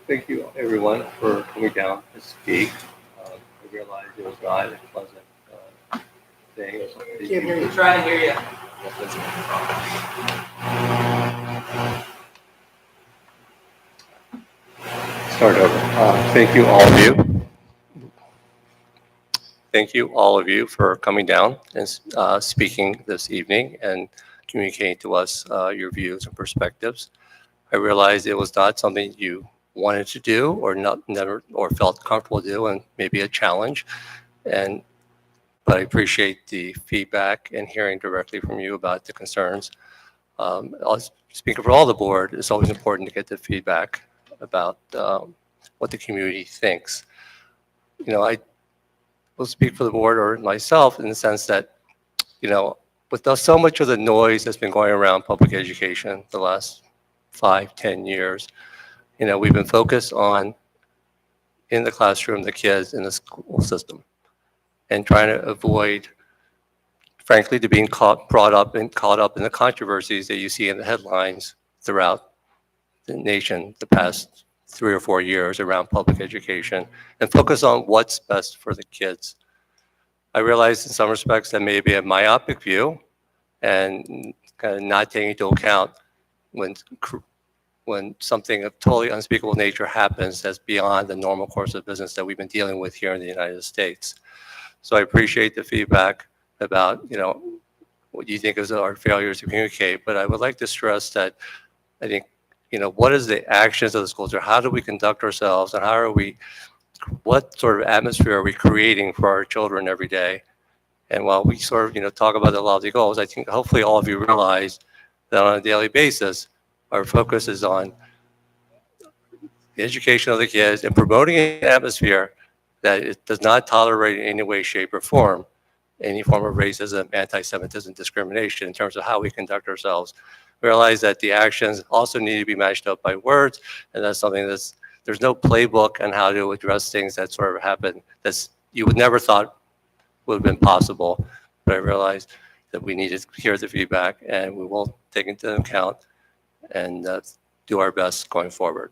Thank you, everyone, for coming down to speak. I realize it was not a pleasant thing. Trying to hear you. Start over. Thank you, all of you. Thank you, all of you, for coming down and speaking this evening and communicating to us your views and perspectives. I realize it was not something you wanted to do or never felt comfortable to do, and maybe a challenge. But I appreciate the feedback and hearing directly from you about the concerns. Speaking for all the board, it's always important to get the feedback about what the community thinks. You know, I will speak for the board or myself in the sense that, you know, with so much of the noise that's been going around public education the last 5-10 years, you know, we've been focused on in the classroom, the kids in the school system, and trying to avoid, frankly, to being caught up in the controversies that you see in the headlines throughout the nation the past 3 or 4 years around public education, and focus on what's best for the kids. I realize in some respects that may be a myopic view and kind of not taking into account when something of totally unspeakable nature happens that's beyond the normal course of business that we've been dealing with here in the United States. So I appreciate the feedback about, you know, what you think is our failures to communicate, but I would like to stress that I think, you know, what is the actions of the schools, or how do we conduct ourselves, and how are we, what sort of atmosphere are we creating for our children every day? And while we sort of, you know, talk about the lofty goals, I think hopefully all of you realize that on a daily basis, our focus is on the education of the kids and promoting an atmosphere that it does not tolerate in any way, shape, or form any form of racism, anti-Semitism, discrimination in terms of how we conduct ourselves. Realize that the actions also need to be matched up by words, and that's something there's no playbook on how to address things that sort of happen that you would never thought would have been possible. But I realized that we need to hear the feedback, and we will take it into account and do our best going forward.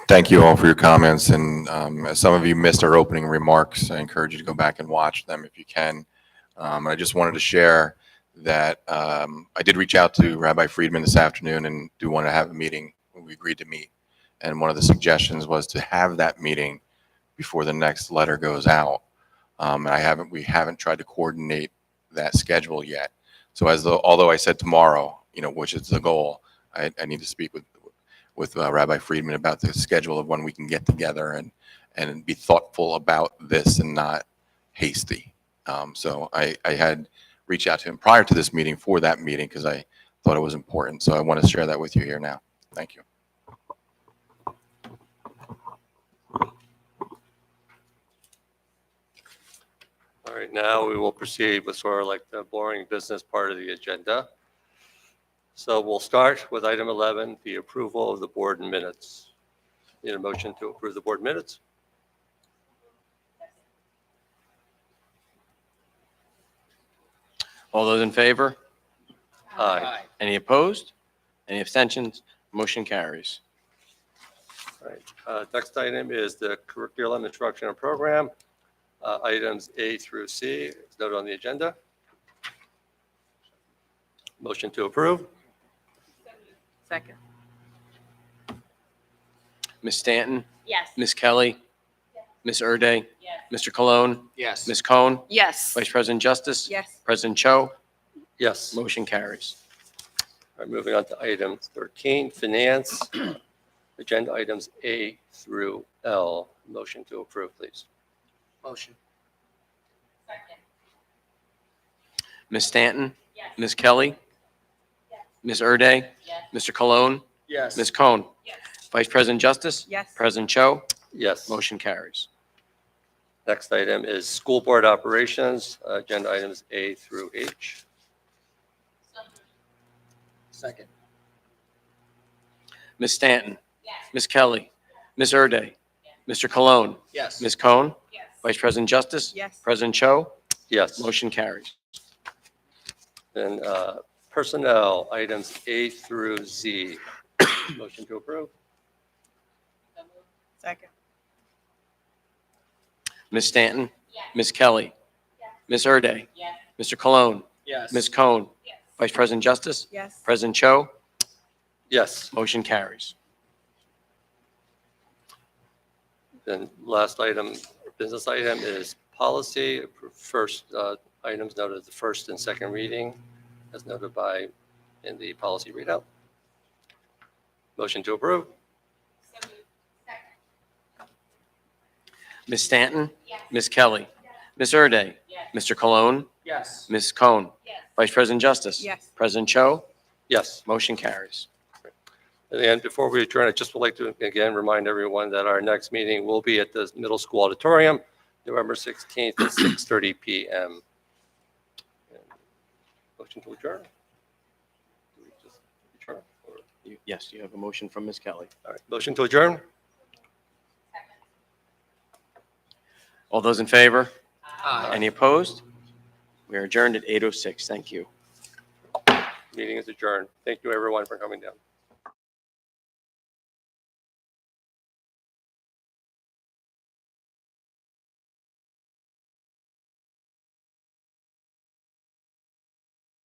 Thank you all for your comments, and as some of you missed our opening remarks, I encourage you to go back and watch them if you can. I just wanted to share that I did reach out to Rabbi Friedman this afternoon and do want to have a meeting when we agreed to meet. And one of the suggestions was to have that meeting before the next letter goes out. We haven't tried to coordinate that schedule yet. So although I said tomorrow, which is the goal, I need to speak with Rabbi Friedman about the schedule of when we can get together and be thoughtful about this and not hasty. So I had reached out to him prior to this meeting for that meeting because I thought it was important. So I want to share that with you here now. Thank you. All right, now we will proceed with sort of like the boring business part of the agenda. So we'll start with item 11, the approval of the board minutes. Need a motion to approve the board minutes? All those in favor? Aye. Any opposed? Any abstentions? Motion carries. All right, next item is the curriculum instruction and program, items A through C, is noted on the agenda. Motion to approve? Second. Ms. Stanton? Yes. Ms. Kelly? Ms. Erde? Yes. Mr. Cologne? Yes. Ms. Cohn? Yes. Vice President Justice? Yes. President Cho? Yes. Motion carries. All right, moving on to item 13, finance, agenda items A through L. Motion to approve, please. Motion. Second. Ms. Stanton? Yes. Ms. Kelly? Ms. Erde? Yes. Mr. Cologne? Yes. Ms. Cohn? Yes. Vice President Justice? Yes. President Cho? Yes. Motion carries. Next item is school board operations, agenda items A through H. Second. Ms. Stanton? Yes. Ms. Kelly? Ms. Erde? Mr. Cologne? Yes. Ms. Cohn? Yes. Vice President Justice? Yes. President Cho? Yes. Motion carries. Then personnel, items A through Z. Motion to approve? Second. Ms. Stanton? Yes. Ms. Kelly? Ms. Erde? Yes. Mr. Cologne? Yes. Ms. Cohn? Yes. Vice President Justice? Yes. President Cho? Yes. Motion carries. Then last item, business item is policy. First items noted as the first and second reading, as noted in the policy readout. Motion to approve? So moved. Second. Ms. Stanton? Yes. Ms. Kelly? Ms. Erde? Yes. Mr. Cologne? Yes. Ms. Cohn? Yes. Vice President Justice? Yes. President Cho? Yes. Motion carries. And before we adjourn, I just would like to again remind everyone that our next meeting will be at the middle school auditorium, November 16th at 6:30 p.m. Motion to adjourn? Do we just adjourn? Or- Yes, you have a motion from Ms. Kelly. All right, motion to adjourn? All those in favor? Aye. Any opposed? We are adjourned at 8:06. Thank you. Meeting is adjourned. Thank you, everyone, for coming down.